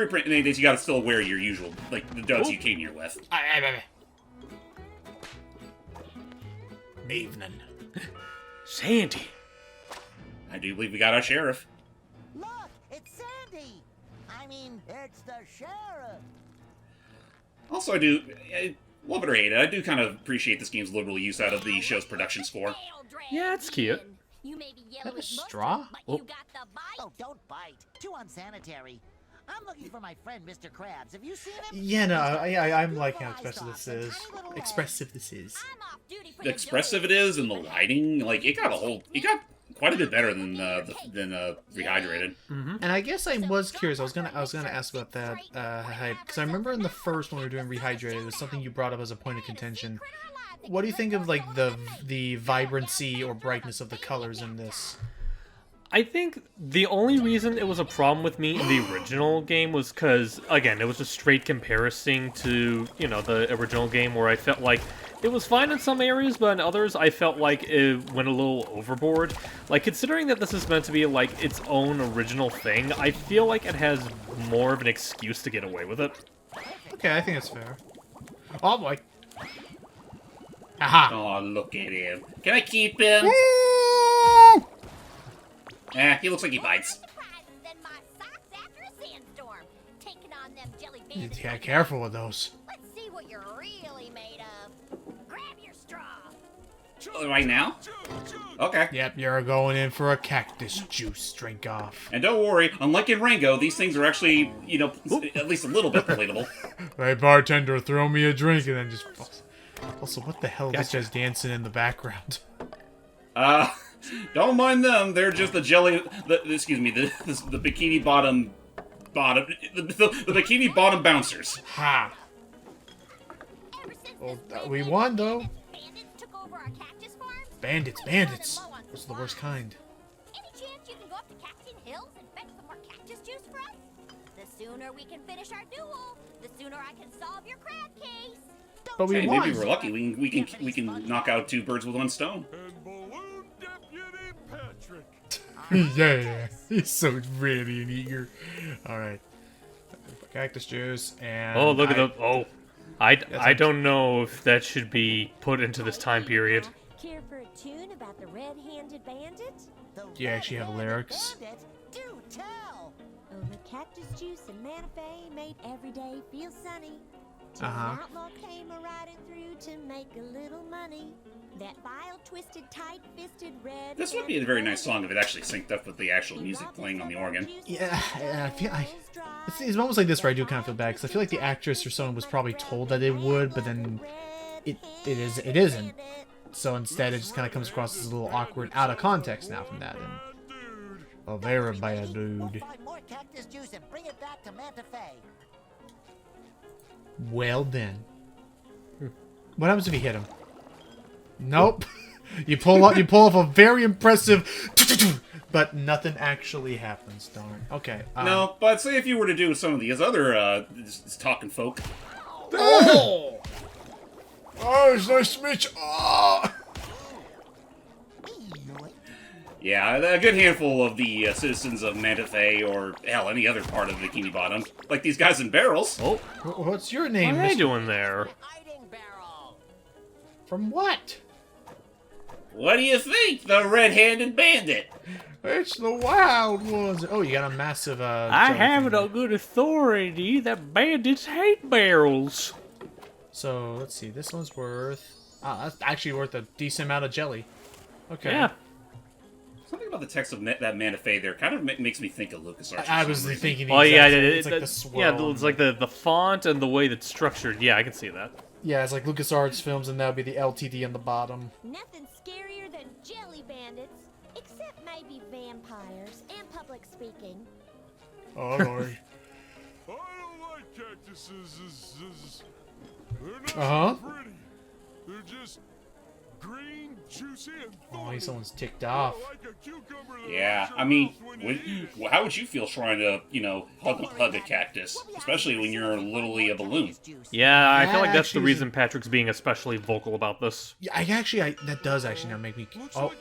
print days, you gotta still wear your usual, like, the duds you came here with. Evening. Sandy. I do believe we got our sheriff. Look, it's Sandy. I mean, it's the sheriff. Also, I do, love it or hate it, I do kind of appreciate this game's liberal use out of the show's production score. Yeah, it's cute. You may be That yellow a as mustard, straw? but Oh. you got the bite. Oh, don't bite. Too unsanitary. I'm looking for my friend Mr. Krabs. Have you seen him? Yeah, no, I'm liking how Beautiful expressive this is. eyes, tiny little head. Expressive this is. I'm off duty for The expressive it is and the lighting, like, it got quite a bit better than Rehydrated. And I guess I was curious. I was gonna ask about that, because I remember in the first when we were doing Rehydrated, it was something you brought up as a point of contention. What do you think of like the vibrancy or brightness of the colors in this? I think the only reason it was a problem with me in the original game was because, again, it was a straight comparison to, you know, the original game where I felt like it was fine in some areas, but in others I felt like it went a little overboard. Like, considering that this is meant to be, like, its own original thing, I feel like it has more of an excuse to get away with it. Okay, I think that's fair. Oh boy. Aha! Oh, look at him. Can I keep him? He looks like he bites. You gotta careful with those. Let's see what you're really made of. Grab your straw. Right now? Okay. Yep, you're going in for a cactus juice drink off. And don't worry, unlike in Rango, these things are actually, you know, at least a little bit relatable. Hey, bartender, throw me a drink, and then just... Also, what the hell is this guy's dancing in the background? Don't mind them. They're just the the Bikini Bottom... the Bikini Bottom bouncers. Ha! Well, we won, though. Bandits took over our cactus farms. Bandits. Those are the worst kind. Any chance you can go up to Cactus Hills and fetch some more cactus juice for us? The sooner we can finish our duel, the sooner I can solve your crab case. But we Hey, won. maybe we're lucky. We can knock out 2 birds with 1 stone. And Balloon Deputy Patrick. Yeah, he's so ready and eager. Alright. Cactus juice, and... Oh, look at the... Oh. I don't know if that should be put into this time period. Care for a tune about the red-handed bandit? Do you actually have lyrics? Do tell. Oh, the cactus juice and Manta made every day feel sunny. Uh-huh. An outlaw came a-riding through to make a little money. That vile, twisted, tight-fisted red... This would be a very nice song if it actually synced up with the actual music playing on the organ. Yeah, I feel it's moments like this where I do kind of feel bad, because I feel like the actress or someone was probably told that it would, but then it isn't. So instead, it just kind of comes across as a little awkward, out of context now from that. And, oh, very bad dude. Find more cactus juice and bring it back to Manta. Well then. What happens if you hit him? Nope. you pull off a very impressive, but nothing actually happens. Darn. Okay. No, but say if you were to do some of these other talking folk. Oh! Oh, it's nice to meet you. Oh! Yeah, a good handful of the citizens of Manta, or hell, any other part of Bikini Bottom, like these guys in barrels. Oh, what's your name? What are they doing there? From what? What do you think, the red-handed bandit? It's the wild ones. Oh, you got a massive. I have it on good authority that bandits hate barrels. So let's see. This one's worth. That's actually worth a decent amount of jelly. Okay. Yeah. Something about the text of that Manta there kind of makes me think of LucasArts. I was thinking. Oh yeah, it's like the swirl. Yeah, it's like the font and the way that's structured. Yeah, I can see that. Yeah, it's like LucasArts films, and that would be the LTD on the bottom. Nothing scarier than jelly bandits, except maybe vampires and public speaking. Oh Lord. I don't like cactuses. They're not Uh-huh. pretty. They're just Green, juicy, and Oh, someone's ticked off. like a cucumber that Yeah, hurts your I mean, mouth when you eat. how would you feel trying to, hug a cactus, especially when you're literally a balloon? Yeah, I feel like that's the actually- reason Patrick's being especially vocal about this. Yeah, that does actually now make me. Oh,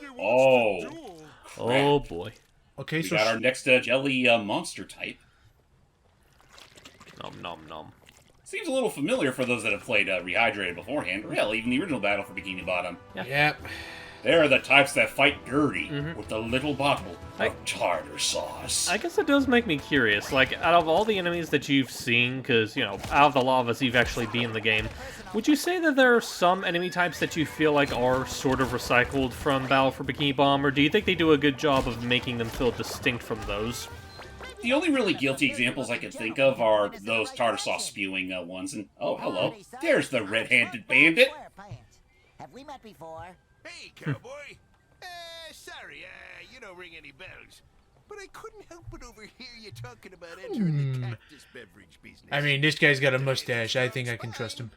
Oh boy. okay. We So got our next jelly monster type. Nom nom nom. Seems a little familiar for those that have played Rehydrated beforehand. Hell, even the original battle for Bikini Bottom. Yep. They're the types that fight dirty with a little bottle of tartar sauce. I guess it does make me curious. Like, out of all the enemies that you've seen, because, out of the lavas you've actually been in the game, would you say that there are some enemy types that you feel like are sort of recycled from Battle for Bikini Bottom, or do you think they do a good job of making them feel distinct from those? The only really guilty examples I can think of are those tartar sauce spewing ones. And oh, hello, there's the red-handed bandit. Have we met before? Hey, cowboy. Sorry, you don't ring any bells. But I couldn't help but overhear you talking about entering the cactus beverage business. I mean, this guy's got a mustache. I think I can trust him.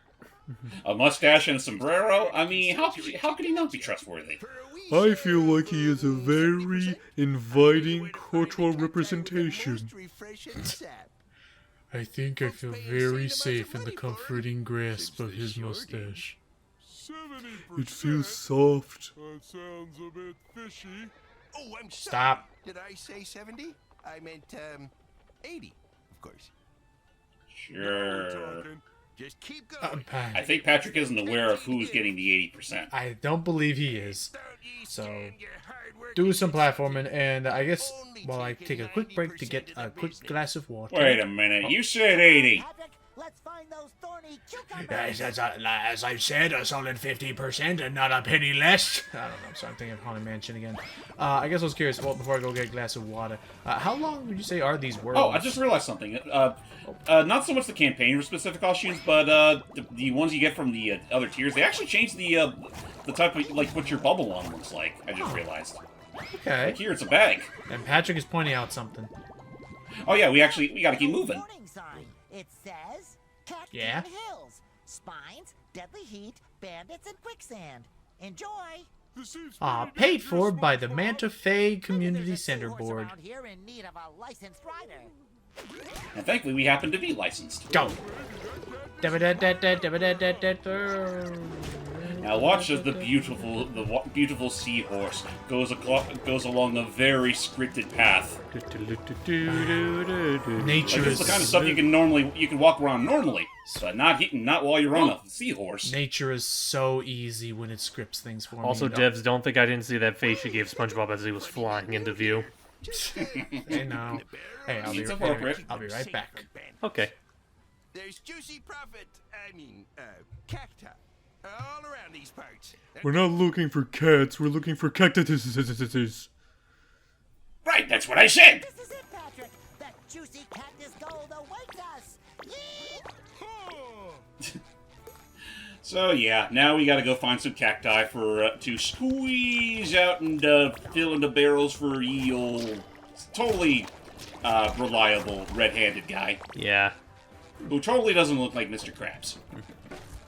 A mustache and a sombrero? I mean, how could he not be trustworthy? I feel like he is a very inviting cultural representation. I think I feel very safe in the comforting grasp of his mustache. It feels soft. That sounds a bit fishy. Oh, I'm sorry. Stop. Did I say 70? I meant, 80, of course. Sure. Just keep going. I think Patrick isn't aware of who's getting the 80%. I don't believe he is. So, do some platforming, and I guess while I take a quick break to get a quick glass of water. Wait a minute, you said 80. Let's find those thorny cucumbers. As I said, a solid 50% and not a penny less. I don't know, I'm sorry, I'm thinking of Haunted Mansion again. I guess I was curious, well, before I go get a glass of water, how long would you say are these worlds? Oh, I just realized something. Not so much the campaign or specific costumes, but the ones you get from the other tiers, they actually changed the type of, like, what your bubble one looks like, I just realized. Okay. Like here, it's a bag. And Patrick is pointing out something. Oh yeah, we gotta keep moving. It says Cactus Hills, Spines, Deadly Heat, Bandits, and Quicksand. Enjoy! Paid for by the Manta Community Center Board. Here in need of a licensed rider. And thankfully, we happen to be licensed. Go! Now watch as the beautiful seahorse goes along a very scripted path. Nature Like, it's the kind of stuff you can walk around normally, but not while you're on a seahorse. Nature is so easy when it scripts things for me. Also, devs, don't think I didn't see that face you gave SpongeBob as he was flying into view. Hey, no. Hey, It's appropriate. I'll be right back. Okay. There's juicy cacti all around these parts. We're not looking for cats, we're looking for cactuses. Right, that's what I said! This is it, Patrick! That juicy cactus gold awaits us! So yeah, now we gotta go find some cacti for to squeeze out and fill into barrels for eel. Totally reliable red-handed guy. Yeah. Who totally doesn't look like Mr. Krabs.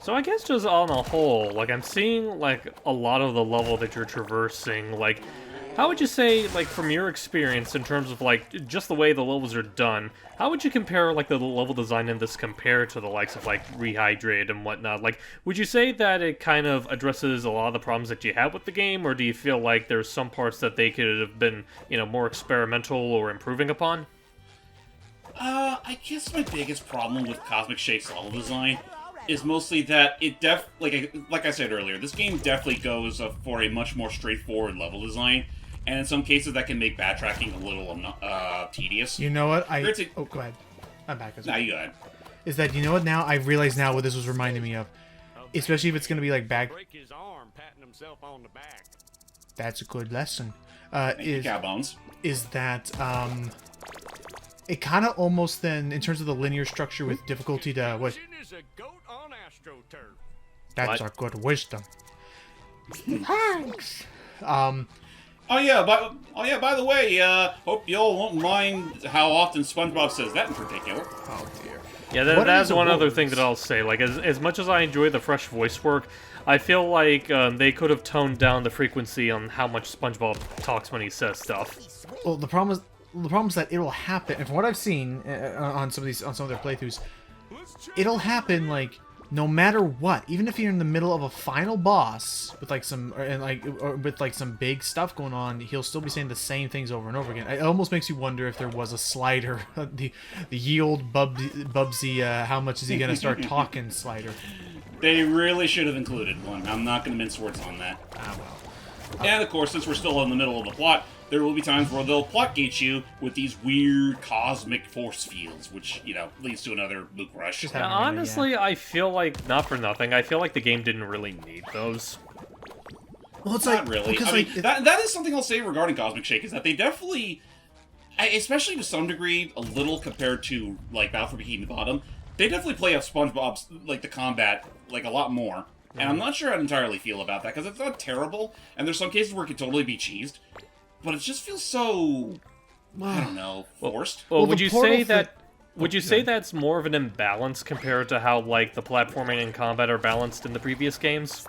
So I guess just on a whole, like, I'm seeing, like, a lot of the level that you're traversing, like, how would you say, like, from your experience in terms of, like, just the way the levels are done, how would you compare, like, the level design in this compared to the likes of, like, Rehydrate and whatnot? Like, would you say that it kind of addresses a lot of the problems that you have with the game, or do you feel like there's some parts that they could have been, more experimental or improving upon? I guess my biggest problem with Cosmic Shake's level design is mostly that it like I said earlier, this game definitely goes for a much more straightforward level design, and in some cases that can make backtracking a little tedious. You know what? Oh, go ahead. I'm back. Nah, you go ahead. Is that, you know what, now I realize now what this was reminding me of. Especially if it's going to be like back... Break his arm, patting himself on the back. That's a good lesson. Cowbones. Is that, it kind of almost then, in terms of the linear structure with difficulty to... What? That's our good wisdom. Thanks! Oh yeah, by the way, hope y'all won't mind how often SpongeBob says that in particular. Oh dear. Yeah, that's one other thing that I'll say. Like, as much as I enjoy the fresh voice work, I feel like they could have toned down the frequency on how much SpongeBob talks when he says stuff. Well, the problem is that it'll happen. And from what I've seen on some of their playthroughs, it'll happen like no matter what. Even if you're in the middle of a final boss with like some some big stuff going on, he'll still be saying the same things over and over again. It almost makes you wonder if there was a slider, the ye old Bubsy, how much is he gonna start talking slider. They really should have included one. I'm not going to mince words on that. Ah, well. And, of course, since we're still in the middle of the plot, there will be times where they'll plot gate you with these weird cosmic force fields, which, you know, leads to another Luke Rush. Honestly, I feel like, not for nothing, I feel like the game didn't really need those. Well, it's not like, really. Because, I mean, that is something I'll say regarding Cosmic Shake, is that they definitely, especially to some degree, a little compared to, like, Battle for Bikini Bottom, they definitely play up SpongeBob's, like, the combat, like, a lot more. And I'm not sure how I entirely feel about that, because it's not terrible, and there's some cases where it could totally be cheesed, but it just feels so, I don't know, forced. Well, would you say that... Would you say that's more of an imbalance compared to how, like, the platforming and combat are balanced in the previous games?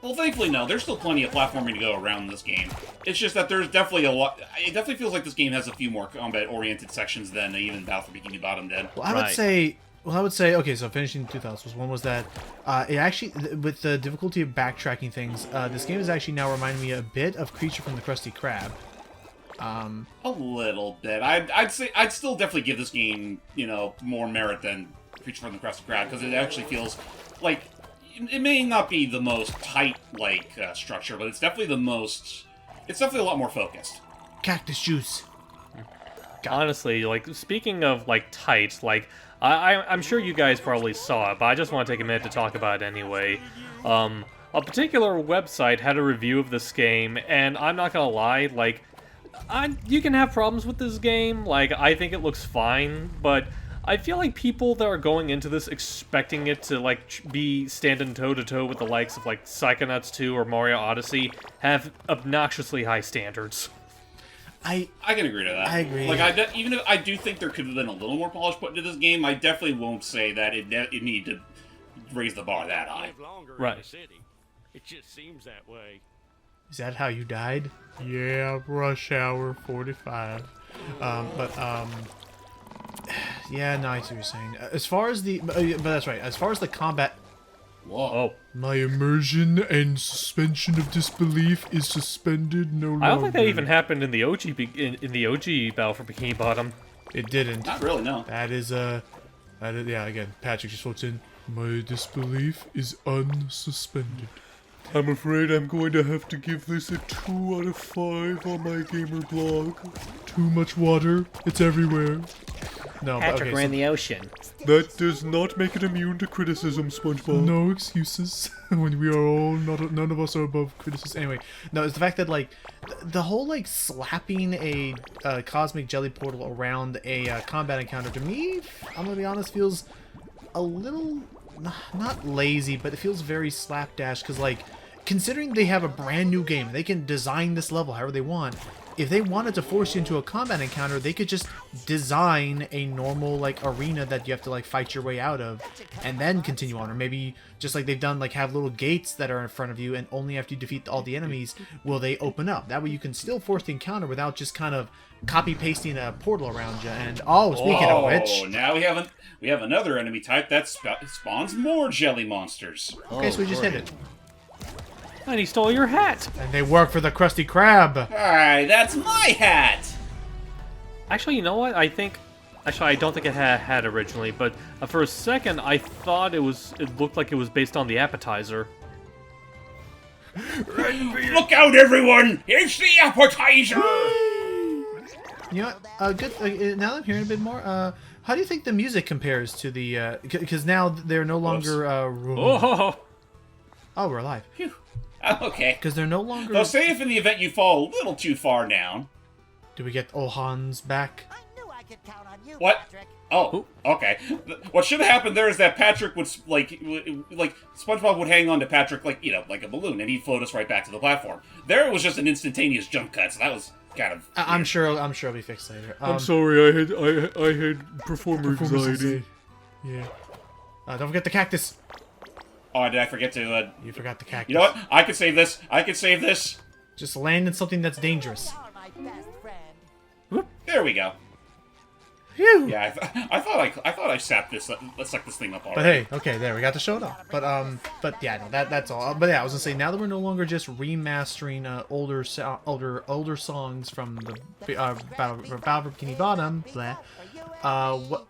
Well, thankfully, no. There's still plenty of platforming to go around in this game. It's just that there's definitely a lot... It definitely feels like this game has a few more combat-oriented sections than even Battle for Bikini Bottom did. Well, I would say, okay, so finishing 2000s, one was that it actually, with the difficulty of backtracking things, this game is actually now reminding me a bit of Creature from the Krusty Krab. A little bit. I'd still definitely give this game, you know, more merit than Creature from the Krusty Krab, because it actually feels like it may not be the most tight structure, but it's definitely it's definitely a lot more focused. Cactus juice. Honestly, like, speaking of, like, tight, like, I'm sure you guys probably saw it, but I just want to take a minute to talk about it anyway. A particular website had a review of this game, and I'm not gonna lie, like, you can have problems with this game, like, I think it looks fine, but I feel like people that are going into this expecting it to, like, be standing toe-to-toe with the likes of, like, Psychonauts 2 or Mario Odyssey have obnoxiously high standards. I can agree to that. I agree. Like, even if I do think there could have been a little more polish put into this game, I definitely won't say that it needed to raise the bar that high. Right. It just seems that way. Is that how you died? Yeah, rush hour 45. Yeah, no, I see what you're saying. As far as the, but that's right. As far as the combat. Whoa. My immersion and suspension of disbelief is suspended no longer. I don't think that even happened in the OG in the OG Battle for Bikini Bottom. It didn't. Not really, no. That is yeah, again, Patrick just floats in. My disbelief is unsuspended. I'm afraid I'm going to have to give this a 2 out of 5 on my gamer blog. Too much water. It's everywhere. No, Patrick, okay, we're in the ocean. That does not make it immune to criticism, SpongeBob. No excuses. When we are all none of us are above criticism. Anyway, no, it's the fact that, like, the whole, like, slapping a cosmic jelly portal around a combat encounter, to me, I'm gonna be honest, feels a little, not lazy, but it feels very slapdash, because, like, considering they have a brand new game, they can design this level however they want. If they wanted to force you into a combat encounter, they could just design a normal, like, arena that you have to, like, fight your way out of, and then continue on. Or maybe, just like they've done, like, have little gates that are in front of you, and only after you defeat all the enemies will they open up. That way you can still force the encounter without just kind of copy-pasting a portal around you. And, oh, speaking of which... now we have another enemy type that spawns more jelly monsters. Okay, so we just hit it. And he stole your hat! And they work for the Krusty Krab! Alright, that's my hat! Actually, you know what? I don't think it had a hat originally, but for a second, I thought it looked like it was based on the appetizer. Look out, everyone! It's the appetizer! You know what? Good. Now that I'm hearing a bit more, how do you think the music compares to the... Because now they're no longer... Oh, we're alive. Phew. Okay. Because they're no longer... They'll say if in the event you fall a little too far down. Do we get old Hans back? I knew I could count on you, What? Patrick. Oh, okay. What should have happened there is that Patrick would, like SpongeBob would hang on to Patrick like, you know, like a balloon, and he'd float us right back to the platform. There it was just an instantaneous jump cut, so that was kind of... I'm sure it'll be fixed later. I'm sorry, I had performer anxiety. Yeah. Don't forget the cactus. Oh, did I forget to? You forgot the cactus. You know what? I could save this. I could save this. Just land in something that's dangerous. There we go. Phew. Yeah, I thought I sapped this. Let's suck this thing up already. But hey, okay, there we got to show it off. But yeah, no, that's all. But yeah, I was gonna say now that we're no longer just remastering older songs from the Battle for Bikini Bottom, what?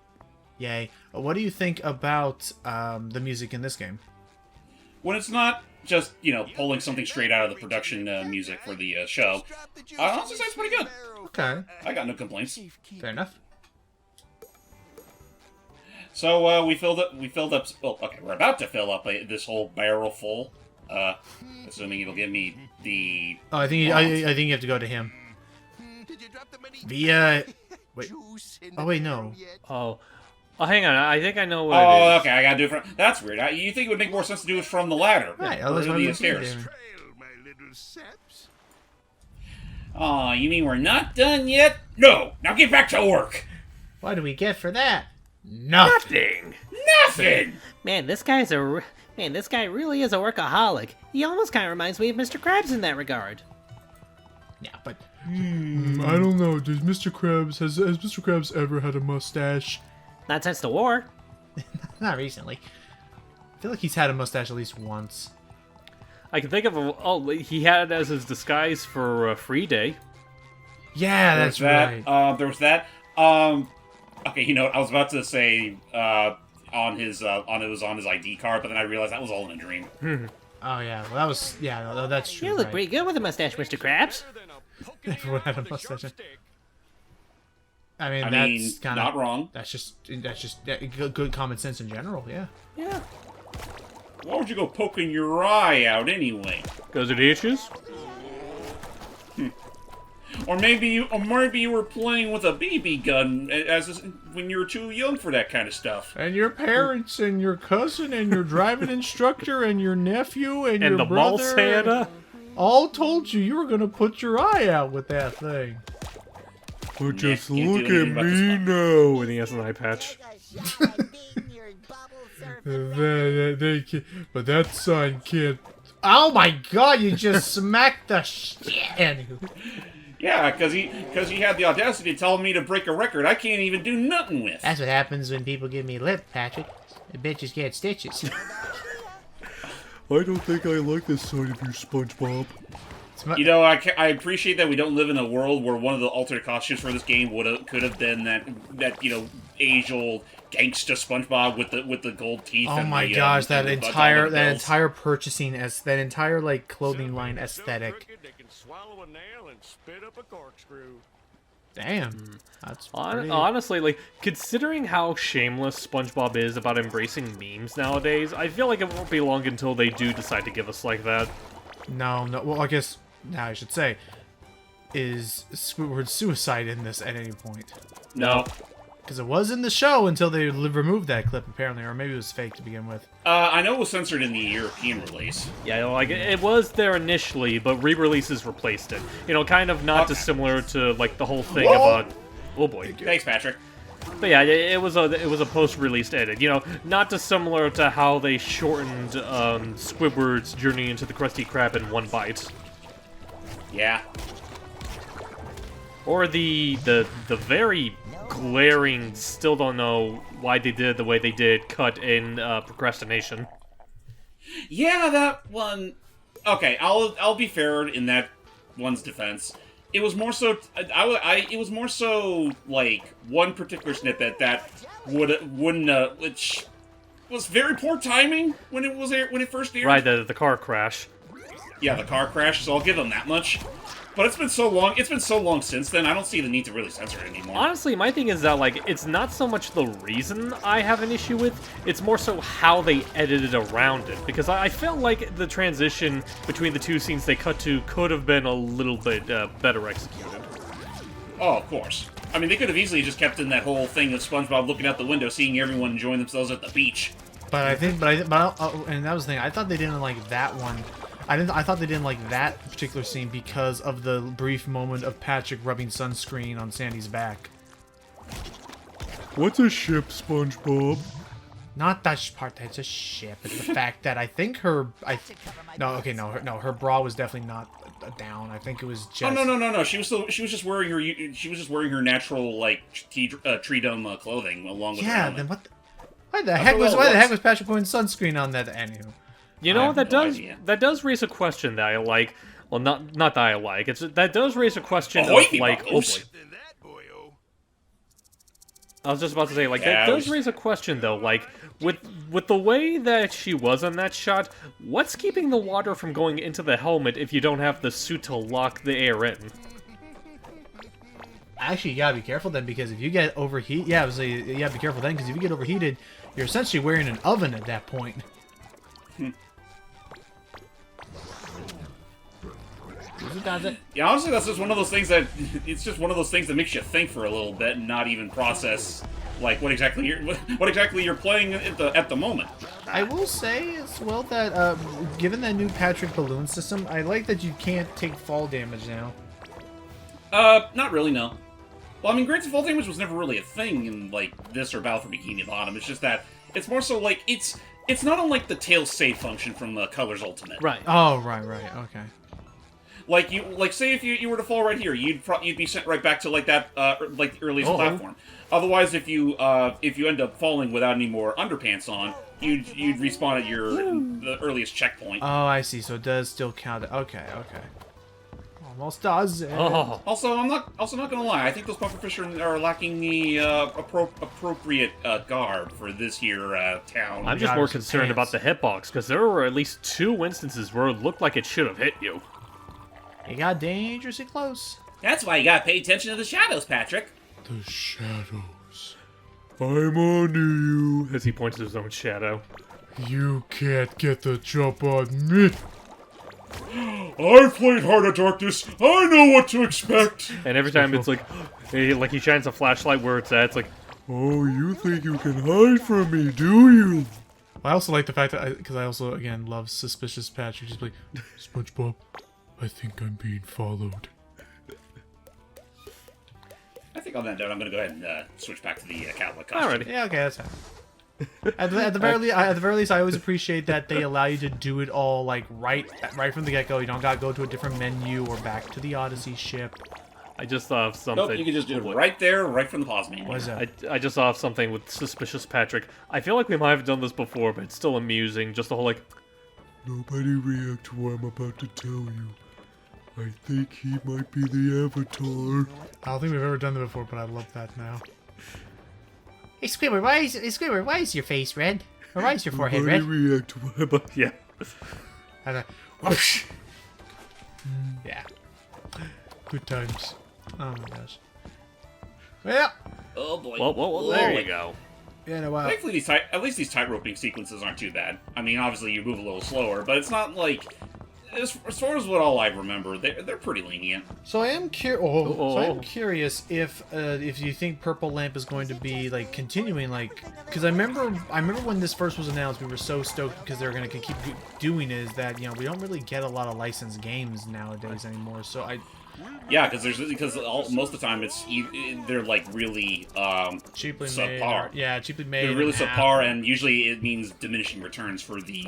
Yay! What do you think about the music in this game? When it's not just pulling something straight out of the production music for the show, I honestly say it's pretty good. Okay, I got no complaints. Fair enough. So we filled up. Oh, okay, we're about to fill up this whole barrel full. Assuming it'll give me the. Oh, I think you have to go to him. Via. Wait. Oh wait, no. Oh, hang on. I think I know what it Oh, is. okay. I gotta do it from. That's weird. You think it would make more sense to do it from the ladder? Right. Or the stairs. Aw, you mean we're not done yet? No. Now get back to work. What do we get for that? Nothing. Nothing. Man, this guy really is a workaholic. He almost kind of reminds me of Mr. Krabs in that regard. Yeah, but I don't know. Does Mr. Krabs has Mr. Krabs ever had a mustache? Not since the war. not recently. I feel like he's had a mustache at least once. I can think of he had it as his disguise for Free Day. Yeah, that's right. There was that. Okay, I was about to say on his ID card, but then I realized that was all in a dream. Oh yeah, well that was no, that's true. You look right. pretty good with a mustache, Mr. Krabs. Everyone had a mustache. I mean, that's kind of not wrong. That's just good common sense in general. Yeah. Yeah. Why would you go poking your eye out anyway? Because it itches. Or maybe you were playing with a BB gun when you were too young for that kind of stuff. And your parents and your cousin and your driving instructor and your nephew and your the brother mall Santa all told you were gonna put your eye out with that thing. But just can't look do at anything about me this now. And he has an eye patch. But that sign can't. Oh my God! You just smacked the shit. Yeah, because he had the audacity to tell me to break a record I can't even do nothing with. That's what happens when people give me lip, Patrick. The bitches get stitches. I don't think I like this side of your SpongeBob. I appreciate that we don't live in a world where one of the alternate costumes for this game could have been that age-old gangsta SpongeBob with the gold teeth. Oh and my gosh, that entire purchasing that entire like clothing line aesthetic. Swallow a nail and spit up a corkscrew. Damn. That's pretty... Honestly, like, considering how shameless SpongeBob is about embracing memes nowadays, I feel like it won't be long until they do decide to give us like that. No. Well, I guess now I should say, is Squidward's suicide in this at any point? No. Because it was in the show until they removed that clip, apparently, or maybe it was fake to begin with. I know it was censored in the European release. Yeah, like, it was there initially, but re-releases replaced it. Kind of not dissimilar to, like, the whole thing about... Oh boy. Thanks, Patrick. But yeah, it was a post-released edit. Not dissimilar to how they shortened Squidward's journey into the Krusty Krab in one bite. Yeah. Or the very glaring, still don't know why they did the way they did, cut in Procrastination. Yeah, that one. Okay, I'll be fair in that one's defense. It was more so. It was more so like one particular snippet that wouldn't which was very poor timing when it first aired. Right, the car crash. Yeah, the car crash. So I'll give them that much. But it's been so long. It's been so long since then. I don't see the need to really censor it anymore. Honestly, my thing is that like it's not so much the reason I have an issue with. It's more so how they edited around it. Because I felt like the transition between the two scenes they cut to could have been a little bit better executed. Oh, of course. I mean, they could have easily just kept in that whole thing of SpongeBob looking out the window, seeing everyone enjoying themselves at the beach. And that was the thing. I thought they didn't like that one. I thought they didn't like that particular scene because of the brief moment of Patrick rubbing sunscreen on Sandy's back. What's a ship, SpongeBob? Not that part that's a ship. It's the fact that I think her... her bra was definitely not down. I think it was just... Oh, no. She was just wearing her natural, like, tree dome clothing along with her helmet. Then what... Why the heck was Patrick putting sunscreen on that? Anywho. You know, that does raise a question that I like. Well, not that I like. That does raise a question of, like... Oh, boy. I was just about to say, like, that does raise a question, though. Like, with the way that she was on that shot, what's keeping the water from going into the helmet if you don't have the suit to lock the air in? Actually, you gotta be careful then, because if you get overheated... Yeah, I was saying, you gotta be careful then, because if you get overheated, you're essentially wearing an oven at that point. Yeah, honestly, that's just one of those things that makes you think for a little bit and not even process like what exactly you're playing at the moment. I will say as well that given that new Patrick balloon system, I like that you can't take fall damage now. Not really, no. Well, I mean, granted, fall damage was never really a thing in like this or Battle for Bikini Bottom. It's just that it's more so like it's not unlike the tail save function from Color's Ultimate. Right. Oh, right, okay. Like say if you were to fall right here, you'd be sent right back to like that like the earliest platform. Otherwise, if you end up falling without any more underpants on, you'd respawn at the earliest checkpoint. Oh, I see. So it does still count. Okay. Almost does. Also, I'm not gonna lie. I think those pufferfish are lacking the appropriate garb for this here town. I'm just more concerned about the hitbox because there were at least 2 instances where it looked like it should have hit you. It got dangerously close. That's why you gotta pay attention to the shadows, Patrick. The shadows. I'm onto you. As he points to his own shadow. You can't get the jump on me. I've played Heart of Darkness. I know what to expect. And every time it's like he shines a flashlight where it's at. It's like, oh, you think you can hide from me, do you? I also like the fact that because I also again love Suspicious Patrick. Just like SpongeBob. I think I'm being followed. I think on that note, I'm going to go ahead and switch back to the cowboy costume. Alrighty. Yeah, okay, that's fine. At the very least, I always appreciate that they allow you to do it all like right from the get-go. You don't gotta go to a different menu or back to the Odyssey ship. I just thought of something. Nope, you can just do it right there, right from the pause menu. What is that? I just thought of something with Suspicious Patrick. I feel like we might have done this before, but it's still amusing. Just the whole like... Nobody react to what I'm about to tell you. I think he might be the Avatar. I don't think we've ever done that before, but I love that now. Hey Squidward, why is your face red? Or why is your forehead red? React to what about yeah. And whoosh. Yeah. Good times. Oh my gosh. Well. Oh boy. Well, there you go. Yeah, no, wow. Thankfully, at least these tight-roping sequences aren't too bad. I mean, obviously you move a little slower, but it's not like... As far as what all I remember, they're pretty lenient. So I am curious if you think Purple Lamp is going to be like continuing, like, because I remember when this first was announced, we were so stoked because they're going to keep doing it. Is that, you know, we don't really get a lot of licensed games nowadays anymore. So yeah, because most of the time they're like really cheaply subpar. Made. Yeah, cheaply made. They're really subpar, and usually it means diminishing returns for the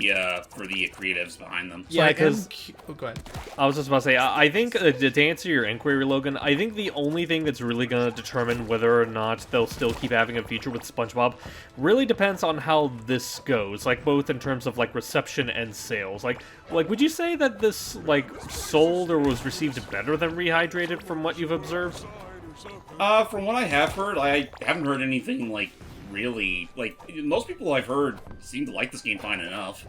creatives behind them. Yeah, because go ahead. I was just about to say, I think to answer your inquiry, Logan, I think the only thing that's really going to determine whether or not they'll still keep having a feature with SpongeBob really depends on how this goes. Like both in terms of like reception and sales. Like would you say that this like sold or was received better than Rehydrated from what you've observed? From what I have heard, I haven't heard anything like really like most people I've heard seem to like this game fine enough.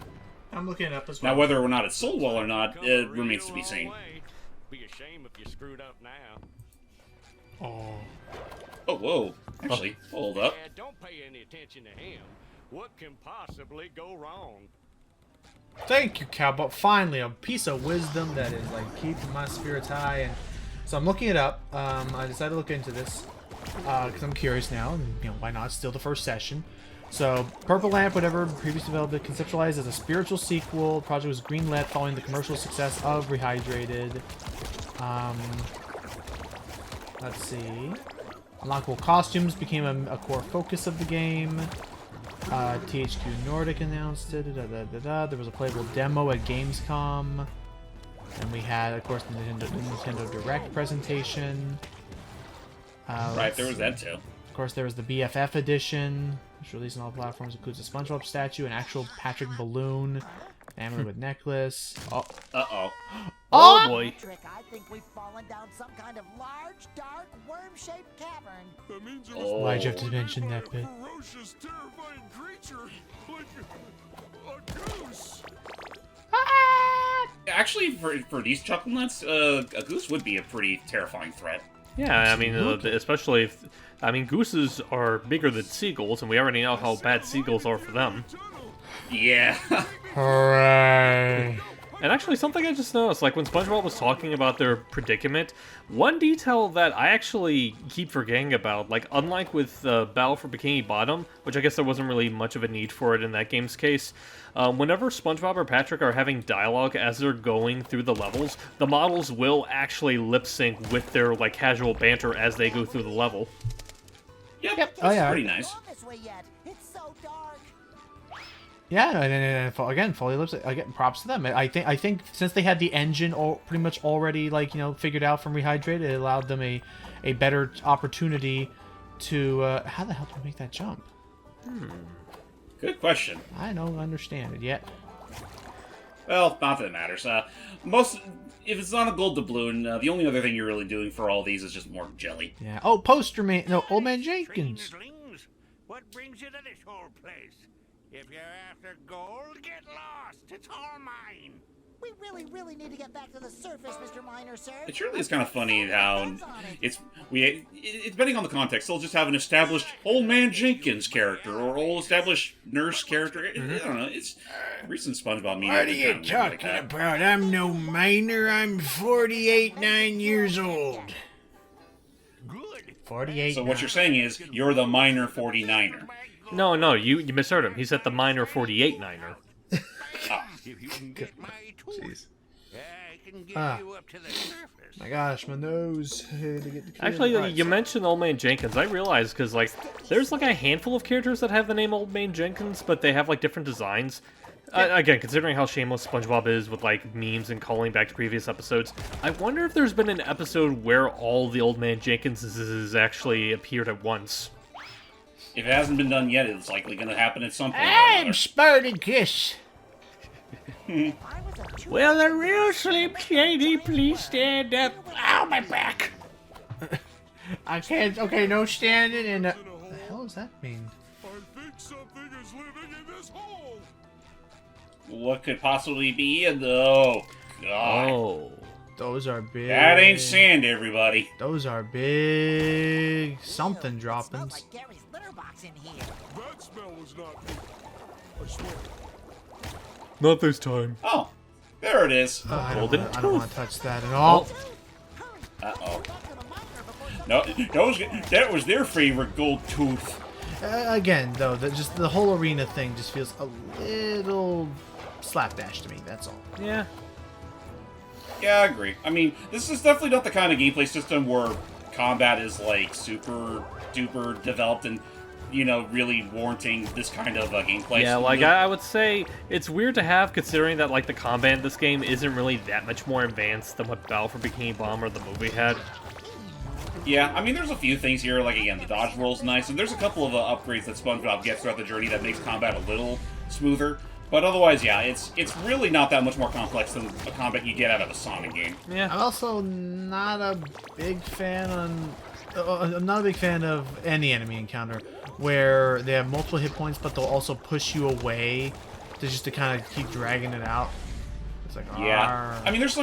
I'm looking it up as well. Now whether or not it's sold well or not, it remains to be seen. Be a shame if you screwed up now. Oh, whoa. Actually, hold up. Yeah, don't pay any attention to him. What can possibly go wrong? Thank you, Cowboy. Finally, a piece of wisdom that is like keeping my spirits high. And so I'm looking it up. I decided to look into this because I'm curious now, and you know why not? It's still the first session. So Purple Lamp, whatever previously developed, conceptualized as a spiritual sequel. The project was greenlit following the commercial success of Rehydrated. Let's see. Unlockable costumes became a core focus of the game. THQ Nordic announced it. There was a playable demo at Gamescom. And we had, of course, the Nintendo Direct presentation. Right, there was that too. Of course, there was the BFF edition, which released on all platforms, includes a SpongeBob statue, an actual Patrick balloon, family with necklace. Oh. Uh-oh. Oh boy. Patrick, I think we've fallen down some kind of large, dark, worm-shaped cavern. That means it Oh. Why'd you have to mention that bit? ferocious, terrifying creature like a goose. Actually, for these chuckle nuts, a goose would be a pretty terrifying threat. Yeah, I mean, especially if... I mean, gooses are bigger than seagulls, and we already know how bad seagulls are for them. Yeah. Hooray! And actually, something I just noticed, like when SpongeBob was talking about their predicament, one detail that I actually keep forgetting about, like unlike with Battle for Bikini Bottom, which I guess there wasn't really much of a need for it in that game's case, whenever SpongeBob or Patrick are having dialogue as they're going through the levels, the models will actually lip sync with their like casual banter as they go through the level. Yep. Oh, That's yeah. pretty nice. This way yet. It's so dark. Yeah, and again, fully lips. Again, props to them. I think since they had the engine pretty much already figured out from Rehydrate, it allowed them a better opportunity to. How the hell do we make that jump? Good question. I don't understand it yet. Well, not that it matters. If it's not a gold doubloon, the only other thing you're really doing for all these is just more jelly. Yeah. Oh, Poster Man. No, Old Man Jenkins. Strangelings, what brings you to this whole place? If you're after gold, get lost. It's all mine. We really need to get back to the surface, Mr. Miner, sir. It surely is kind of funny how it's depending on the context. They'll just have an established Old Man Jenkins character or old established nurse character. I don't know. It's recent SpongeBob media. What are you talking about? I'm no miner. I'm 9 years old. Good. 48. So what you're saying is you're the minor 49er. No, you misheard him. He said the minor 48-niner. If you can get my tools, Jeez. I can get you up to the surface. My gosh, my nose. Actually, you mentioned Old Man Jenkins. I realized because like there's like a handful of characters that have the name Old Man Jenkins, but they have like different designs. Again, considering how shameless SpongeBob is with like memes and calling back to previous episodes, I wonder if there's been an episode where all the Old Man Jenkinses actually appeared at once. If it hasn't been done yet, it's likely going to happen at some point. I'm Spartacus. Will the real Slim Shady please stand up? Ow, my back! I can't. Okay, no standing and. What the hell does that mean? I think something is living in this hole. What could possibly be in the... Oh, God. Oh. Those are big. That ain't sand, everybody. Those are big something droppings. Like Gary's litter box in here. That smell was not me. I swear. Not this time. Oh, there it is. I Golden don't want to touch that at all. Uh-oh. No, that was their favorite gold tooth. Again, though, just the whole arena thing just feels a little slapdash to me. That's all. Yeah. Yeah, I agree. I mean, this is definitely not the kind of gameplay system where combat is like super duper developed and, you know, really warranting this kind of gameplay. Yeah, like I would say it's weird to have, considering that like the combat in this game isn't really that much more advanced than what Battle for Bikini Bottom or the movie had. Yeah, I mean, there's a few things here, like, again, the dodge roll's nice, and there's a couple of upgrades that SpongeBob gets throughout the journey that makes combat a little smoother. But otherwise, yeah, it's really not that much more complex than a combat you get out of a Sonic game. Yeah. I'm also not a big fan I'm not a big fan of any enemy encounter where they have multiple hit points, but they'll also push you away to kind of keep dragging it out. It's like, yeah. I mean, there's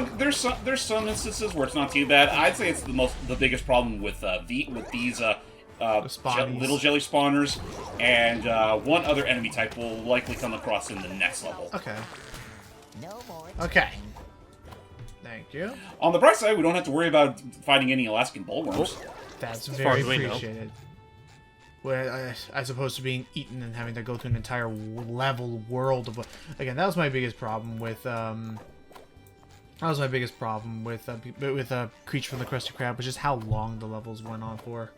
some instances where it's not too bad. I'd say it's the biggest problem with these little jelly spawners, and one other enemy type will likely come across in the next level. Okay. Okay. Thank you. On the bright side, we don't have to worry about fighting any Alaskan bullworms. That's very appreciated. Where, as opposed to being eaten and having to go through an entire level world of... Again, that was my biggest problem with... Creature from the Krusty Krab, which is how long the levels went on for.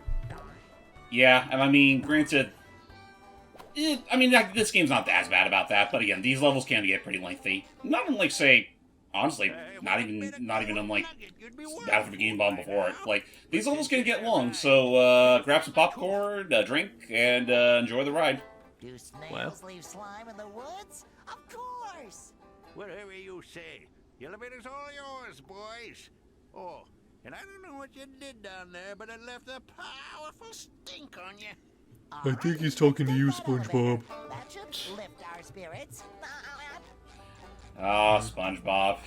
Yeah, and I mean, granted, I mean, this game's not as bad about that, but again, these levels can get pretty lengthy. Not unlike, say, honestly, not even unlike after Bikini Bottom before it. Like, these levels can get long, so grab some popcorn, drink, and enjoy the ride. Do snails leave slime in the woods? Of course! Whatever you say. The elevator's all yours, boys. Oh, and I don't know what you did down there, but it left a powerful stink on you. I think he's talking to you, SpongeBob. That should lift our spirits. Ah, SpongeBob.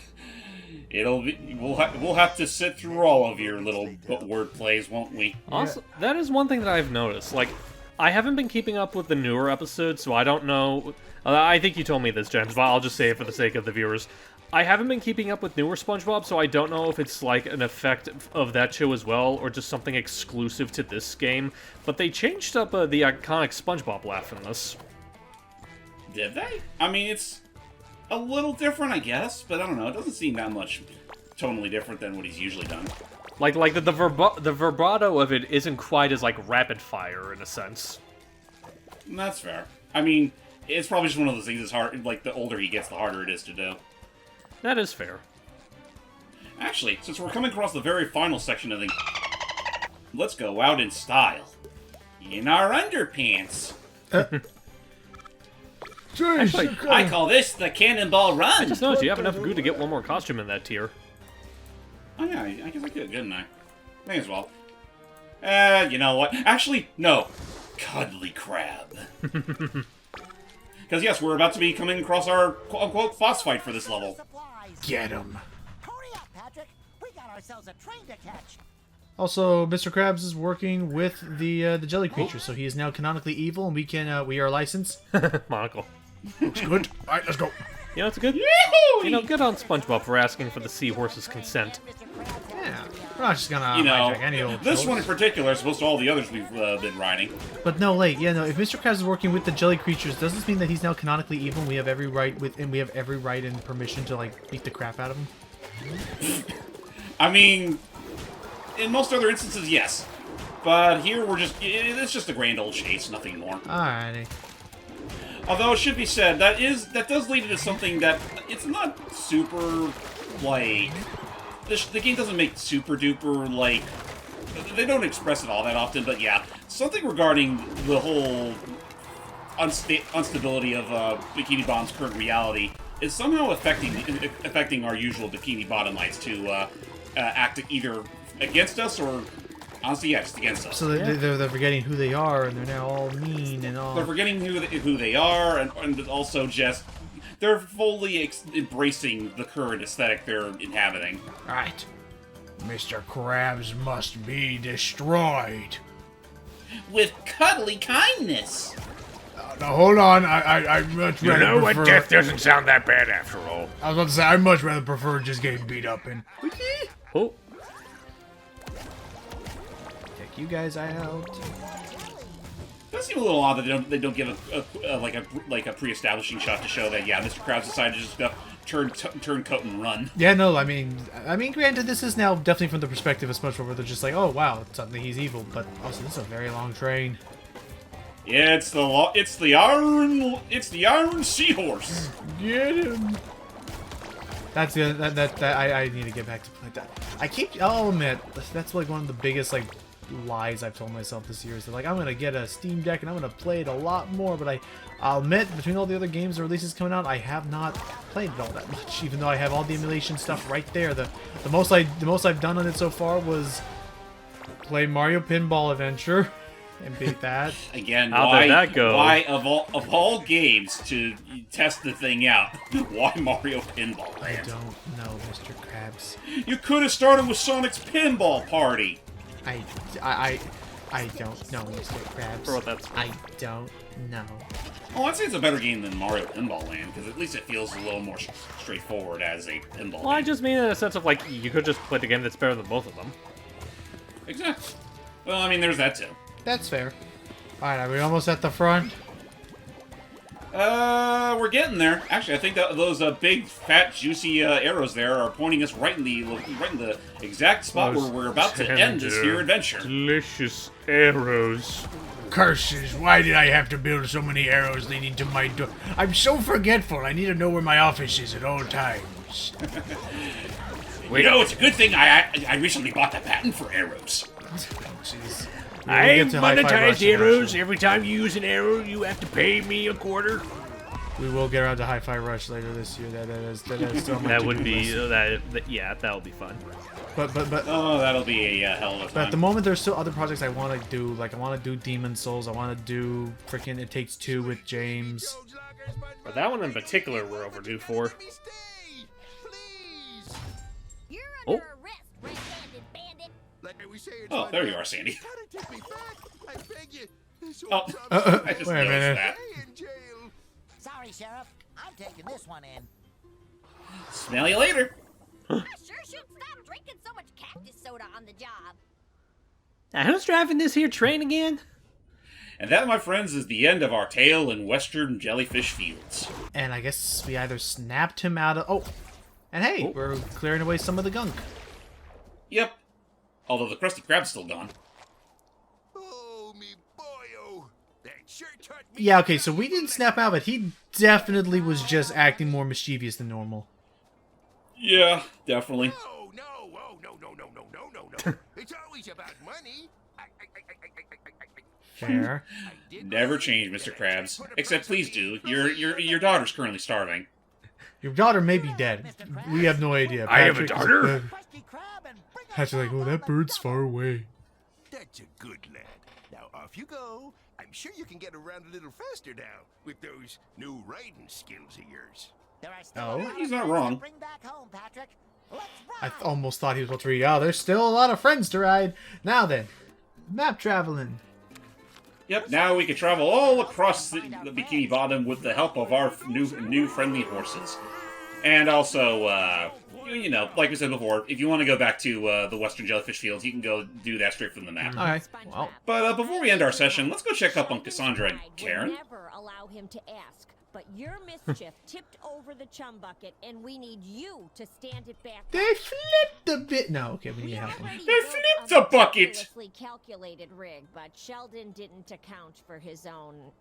We'll have to sit through all of your little word plays, won't we? Also, that is one thing that I've noticed. Like, I haven't been keeping up with the newer episodes, so I don't know. I think you told me this, James, but I'll just say it for the sake of the viewers. I haven't been keeping up with newer SpongeBob, so I don't know if it's like an effect of that show as well, or just something exclusive to this game. But they changed up the iconic SpongeBob laugh in this. Did they? I mean, it's a little different, I guess, but I don't know. It doesn't seem that much tonally different than what he's usually done. Like the vibrato of it isn't quite as like rapid fire in a sense. That's fair. I mean, it's probably just one of those things that's hard. Like the older he gets, the harder it is to do. That is fair. Actually, since we're coming across the very final section of the... Let's go out in style. In our underpants. Actually, I call this the Cannonball Run. I just noticed you have enough goo to get one more costume in that tier. Oh yeah, I guess I could, couldn't I? May as well. You know what? Actually, no. Cuddly Crab. Because yes, we're about to be coming across our quote-unquote boss fight for this level. Get him. Hurry up, Patrick. We got ourselves a train to catch. Also, Mr. Krabs is working with the jelly creature, so he is now canonically evil, and we are licensed. Monocle. Looks good. All right, let's go. You know, it's good. You know, good on SpongeBob for asking for the seahorse's consent. Yeah, we're not just gonna hijack any old this shows. one in particular, as opposed to all the others we've been riding. But no, if Mr. Krabs is working with the jelly creatures, does this mean that he's now canonically evil? And we have every right and permission to like beat the crap out of him. I mean, in most other instances, yes, but here it's just a grand old chase, nothing more. Alrighty. Although it should be said, that does lead into something that it's not super like. The game doesn't make super duper, like, they don't express it all that often, but yeah, something regarding the whole instability of Bikini Bottom's current reality is somehow affecting our usual Bikini Bottomites to act either against us or, honestly, yeah, just against us. So they're forgetting who they are, and they're now all mean and all... They're forgetting who they are, and also just... They're fully embracing the current aesthetic they're inhabiting. Alright. Mr. Krabs must be destroyed. With cuddly kindness. Now hold on, I much rather You know prefer... what? Death doesn't sound that bad after all. I was about to say, I much rather prefer just getting beat up and... Oh. Check you guys out. It does seem a little odd that they don't give a pre-establishing shot to show that Mr. Krabs decided to just turn coat and run. Yeah, no, I mean, granted, this is now definitely from the perspective of SpongeBob, where they're just like, oh wow, suddenly he's evil, but also this is a very long train. Yeah, it's the iron seahorse. Get him. That's good. I need to get back to play that. I'll admit, that's like one of the biggest like lies I've told myself this year is that like I'm gonna get a Steam Deck and I'm gonna play it a lot more, but I'll admit between all the other games and releases coming out, I have not played it all that much, even though I have all the emulation stuff right there. The most I've done on it so far was play Mario Pinball Adventure and beat that. Again, how did that go? Why of all games to test the thing out? Why Mario Pinball Land? I don't know, Mr. Krabs. You could have started with Sonic's Pinball Party. I don't know, Mr. Krabs. For what that's I don't know. Well, I'd say it's a better game than Mario Pinball Land, because at least it feels a little more straightforward as a pinball Well, I game. just mean in a sense of, like, you could just play the game that's better than both of them. Exactly. Well, I mean, there's that too. That's fair. Alright, are we almost at the front? We're getting there. Actually, I think that those big, fat, juicy arrows there are pointing us right in the exact spot where we're about to end this here adventure. Delicious arrows. Curses, why did I have to build so many arrows leading to my door? I'm so forgetful. I need to know where my office is at all times. You know, it's a good thing I recently bought the patent for arrows. Jeez. I We'll get to Hi-Fi Rush monetized arrows. eventually. Every time you use an arrow, you have to pay me a quarter. We will get around to Hi-Fi Rush later this year. That is still on my That would to-do be list. yeah, that would be fun. But Oh, that'll be a hell of a time. But at the moment, there's still other projects I want to do. Like, I want to do Demon Souls. I want to do freaking It Takes Two with James. But that one in particular, we're overdue for. You're Oh. under arrest, red-handed bandit. Like I was saying, Oh, there you are, Sandy. gotta take me back. I beg you. This Oh, old job I just wait a noticed minute. that. stay in jail. Sorry, Sheriff. I'm taking this one in. Smell you later. I sure should stop drinking so much cactus soda on the job. Now, who's driving this here train again? And that, my friends, is the end of our tale in western Jellyfish fields. And I guess we either snapped him out of... Oh! And hey, we're clearing away some of the gunk. Yep. Although the Krusty Krab's still gone. Oh, me boyo. That sure taught me. Yeah, okay, so we didn't snap out, but he definitely was just acting more mischievous than normal. Yeah, definitely. No, no, oh, no. It's always about money. Fair. Never change, Mr. Krabs. Except, please do. Your daughter's currently starving. Your daughter may be dead. We have no idea. I have a Patrick- daughter? Krusty Krab and bring on Patrick's like, oh, that bird's far away. That's a good lad. Now off you go. I'm sure you can get around a little faster now with those new riding skills of yours. There are still Oh, a lot of he's not friends wrong. to bring back home, Patrick. Let's I ride. almost thought he was about to read, oh, there's still a lot of friends to ride. Now then, map traveling. Yep, now we can travel all across the Bikini Bottom with the help of our new friendly horses. And also, you know, like we said before, if you want to go back to the Western Jellyfish Fields, you can go do that straight from the map. Alright, well, But before we end our session, let's go check up on Cassandra and I would Karen. never allow him to ask, but your mischief tipped over the chum bucket, and we need you to stand it back. they flipped a bit. No, okay, we need to help him. already They built flipped a the bucket! meticulously calculated rig, but Sheldon didn't account for his own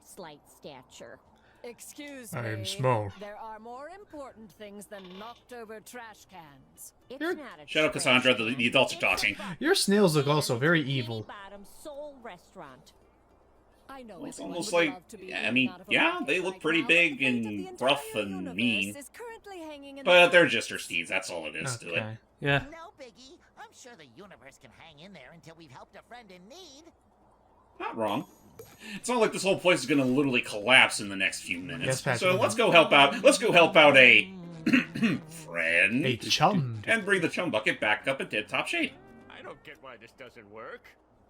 slight stature. Excuse I me. am small. There are more important things than knocked over trash cans. It's You're- not a Shut up, Cassandra, trash the adults are can. It's a talking. bucket. Your snails look also very Bikini evil. Bottom Soul Restaurant. I know It's everyone almost would like, love to be yeah, I eaten mean, out of a yeah, bucket they look right pretty now, but the big fate of and the entire rough and universe mean. is currently hanging in the But they're balance. just her steeds, that's all it is to it. Okay. Yeah. No biggie. I'm sure the universe can hang in there until we've helped a friend in need. Not wrong. It's not like this whole place is gonna literally collapse in the next few minutes. Yes, Patrick. So let's go help out. Let's go help out a friend A chum. and bring the chum bucket back up in tip-top shape. I don't get why this doesn't work.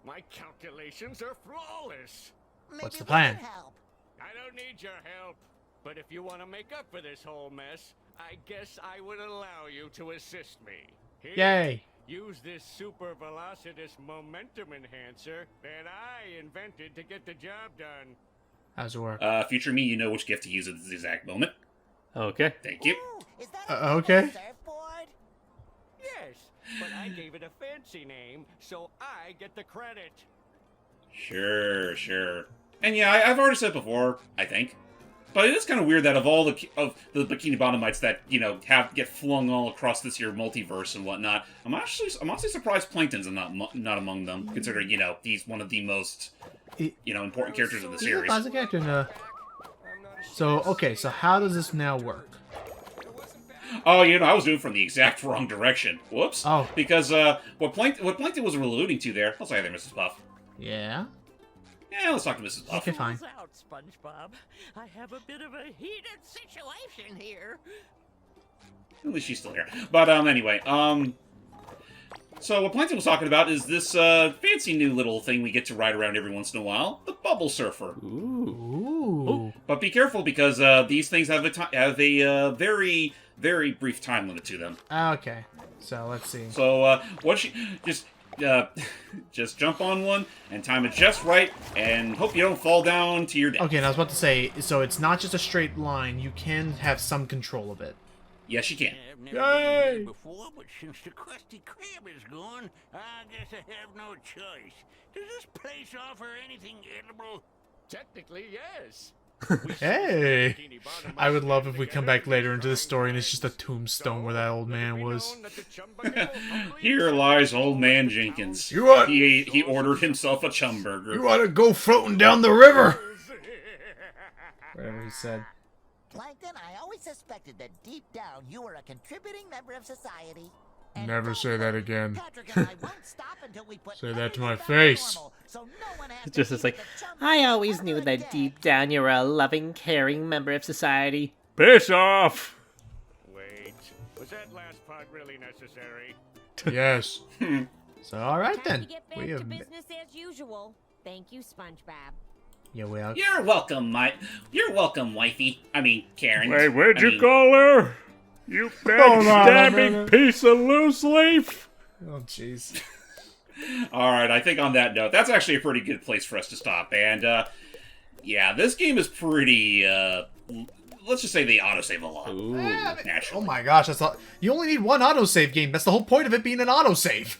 My calculations are flawless. Maybe What's the we plan? can help. I don't need your help. But if you want to make up for this whole mess, I guess I would allow you to assist me. Here, Yay. use this super velocitous momentum enhancer that I invented to get the job done. How's it work? Future me, you know which gift to use at this exact moment. Okay. Thank you. Ooh, is that a Okay. surfboard? Yes, but I gave it a fancy name, so I get the credit. Sure, sure. And yeah, I've already said before, I think. But it is kind of weird that of all the Bikini Bottomites that, you know, get flung all across this here multiverse and whatnot, I'm honestly surprised Plankton's not among them, considering, you know, he's one of the most, you know, important characters in the He's a series. classic actor. So, okay, so how does this now work? Oh, you know, I was doing it from the exact wrong direction. Whoops. Oh. Because what Plankton was alluding to there. I'll say there, Mrs. Puff. Yeah? Yeah, let's talk to Mrs. Puff. Okay, fine. Close out, SpongeBob. I have a bit of a heated situation here. At least she's still here. But anyway, so what Plankton was talking about is this fancy new little thing we get to ride around every once in a while, the Bubble Surfer. Ooh. But be careful because these things have a very, very brief time limit to them. Okay. So, let's see. So just jump on one and time it just right, and hope you don't fall down to your death. Okay, and I was about to say, so it's not just a straight line. You can have some control of it. Yes, you can. I've never been here before, but since the Krusty Krab is gone, I guess I have no choice. Does this place offer anything edible? Technically, yes. Hey! I would love if we come back later into the story and it's just a tombstone where that old man was. Here lies old man Jenkins. You what? He ordered himself a chum burger. You ought to go floating down the river. Whatever he said. Plankton, I always suspected that deep down you were a contributing member of society. And Never say that again. Patrick and I won't stop until we put Say that to my everything back to face. normal, so no one has It's to just it's keep like, the chum I always burger knew under that the deep deck. down you were a loving, caring member of society. Piss off! Wait, was that last part really necessary? Yes. So, alright Time then. to get back We to have... business as usual. Thank you, SpongeBob. Yeah, we are... You're welcome, You're welcome, wifey. I mean, Karen. Wait, what'd I you mean, call her? You backstabbing piece of loose leaf! Oh, jeez. Alright, I think on that note, that's actually a pretty good place for us to stop. And, yeah, this game is pretty, let's just say they autosave a lot. Naturally. Oh my gosh, that's all... You only need one autosave game. That's the whole point of it being an autosave.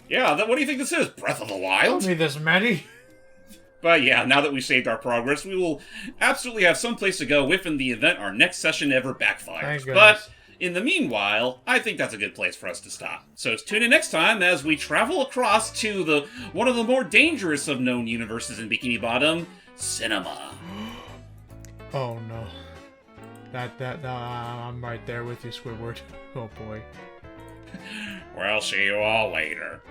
Yeah, what do you think this is? Breath of the Wild? Don't need this many. But yeah, now that we've saved our progress, we will absolutely have some place to go if in the event our next session ever backfires. Thank But goodness. in the meanwhile, I think that's a good place for us to stop. So tune in next time as we travel across to one of the more dangerous of known universes in Bikini Bottom, cinema. Oh no. I'm right there with you, Squidward. Oh boy. We'll see you all later.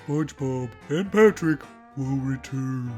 SpongeBob and Patrick will return.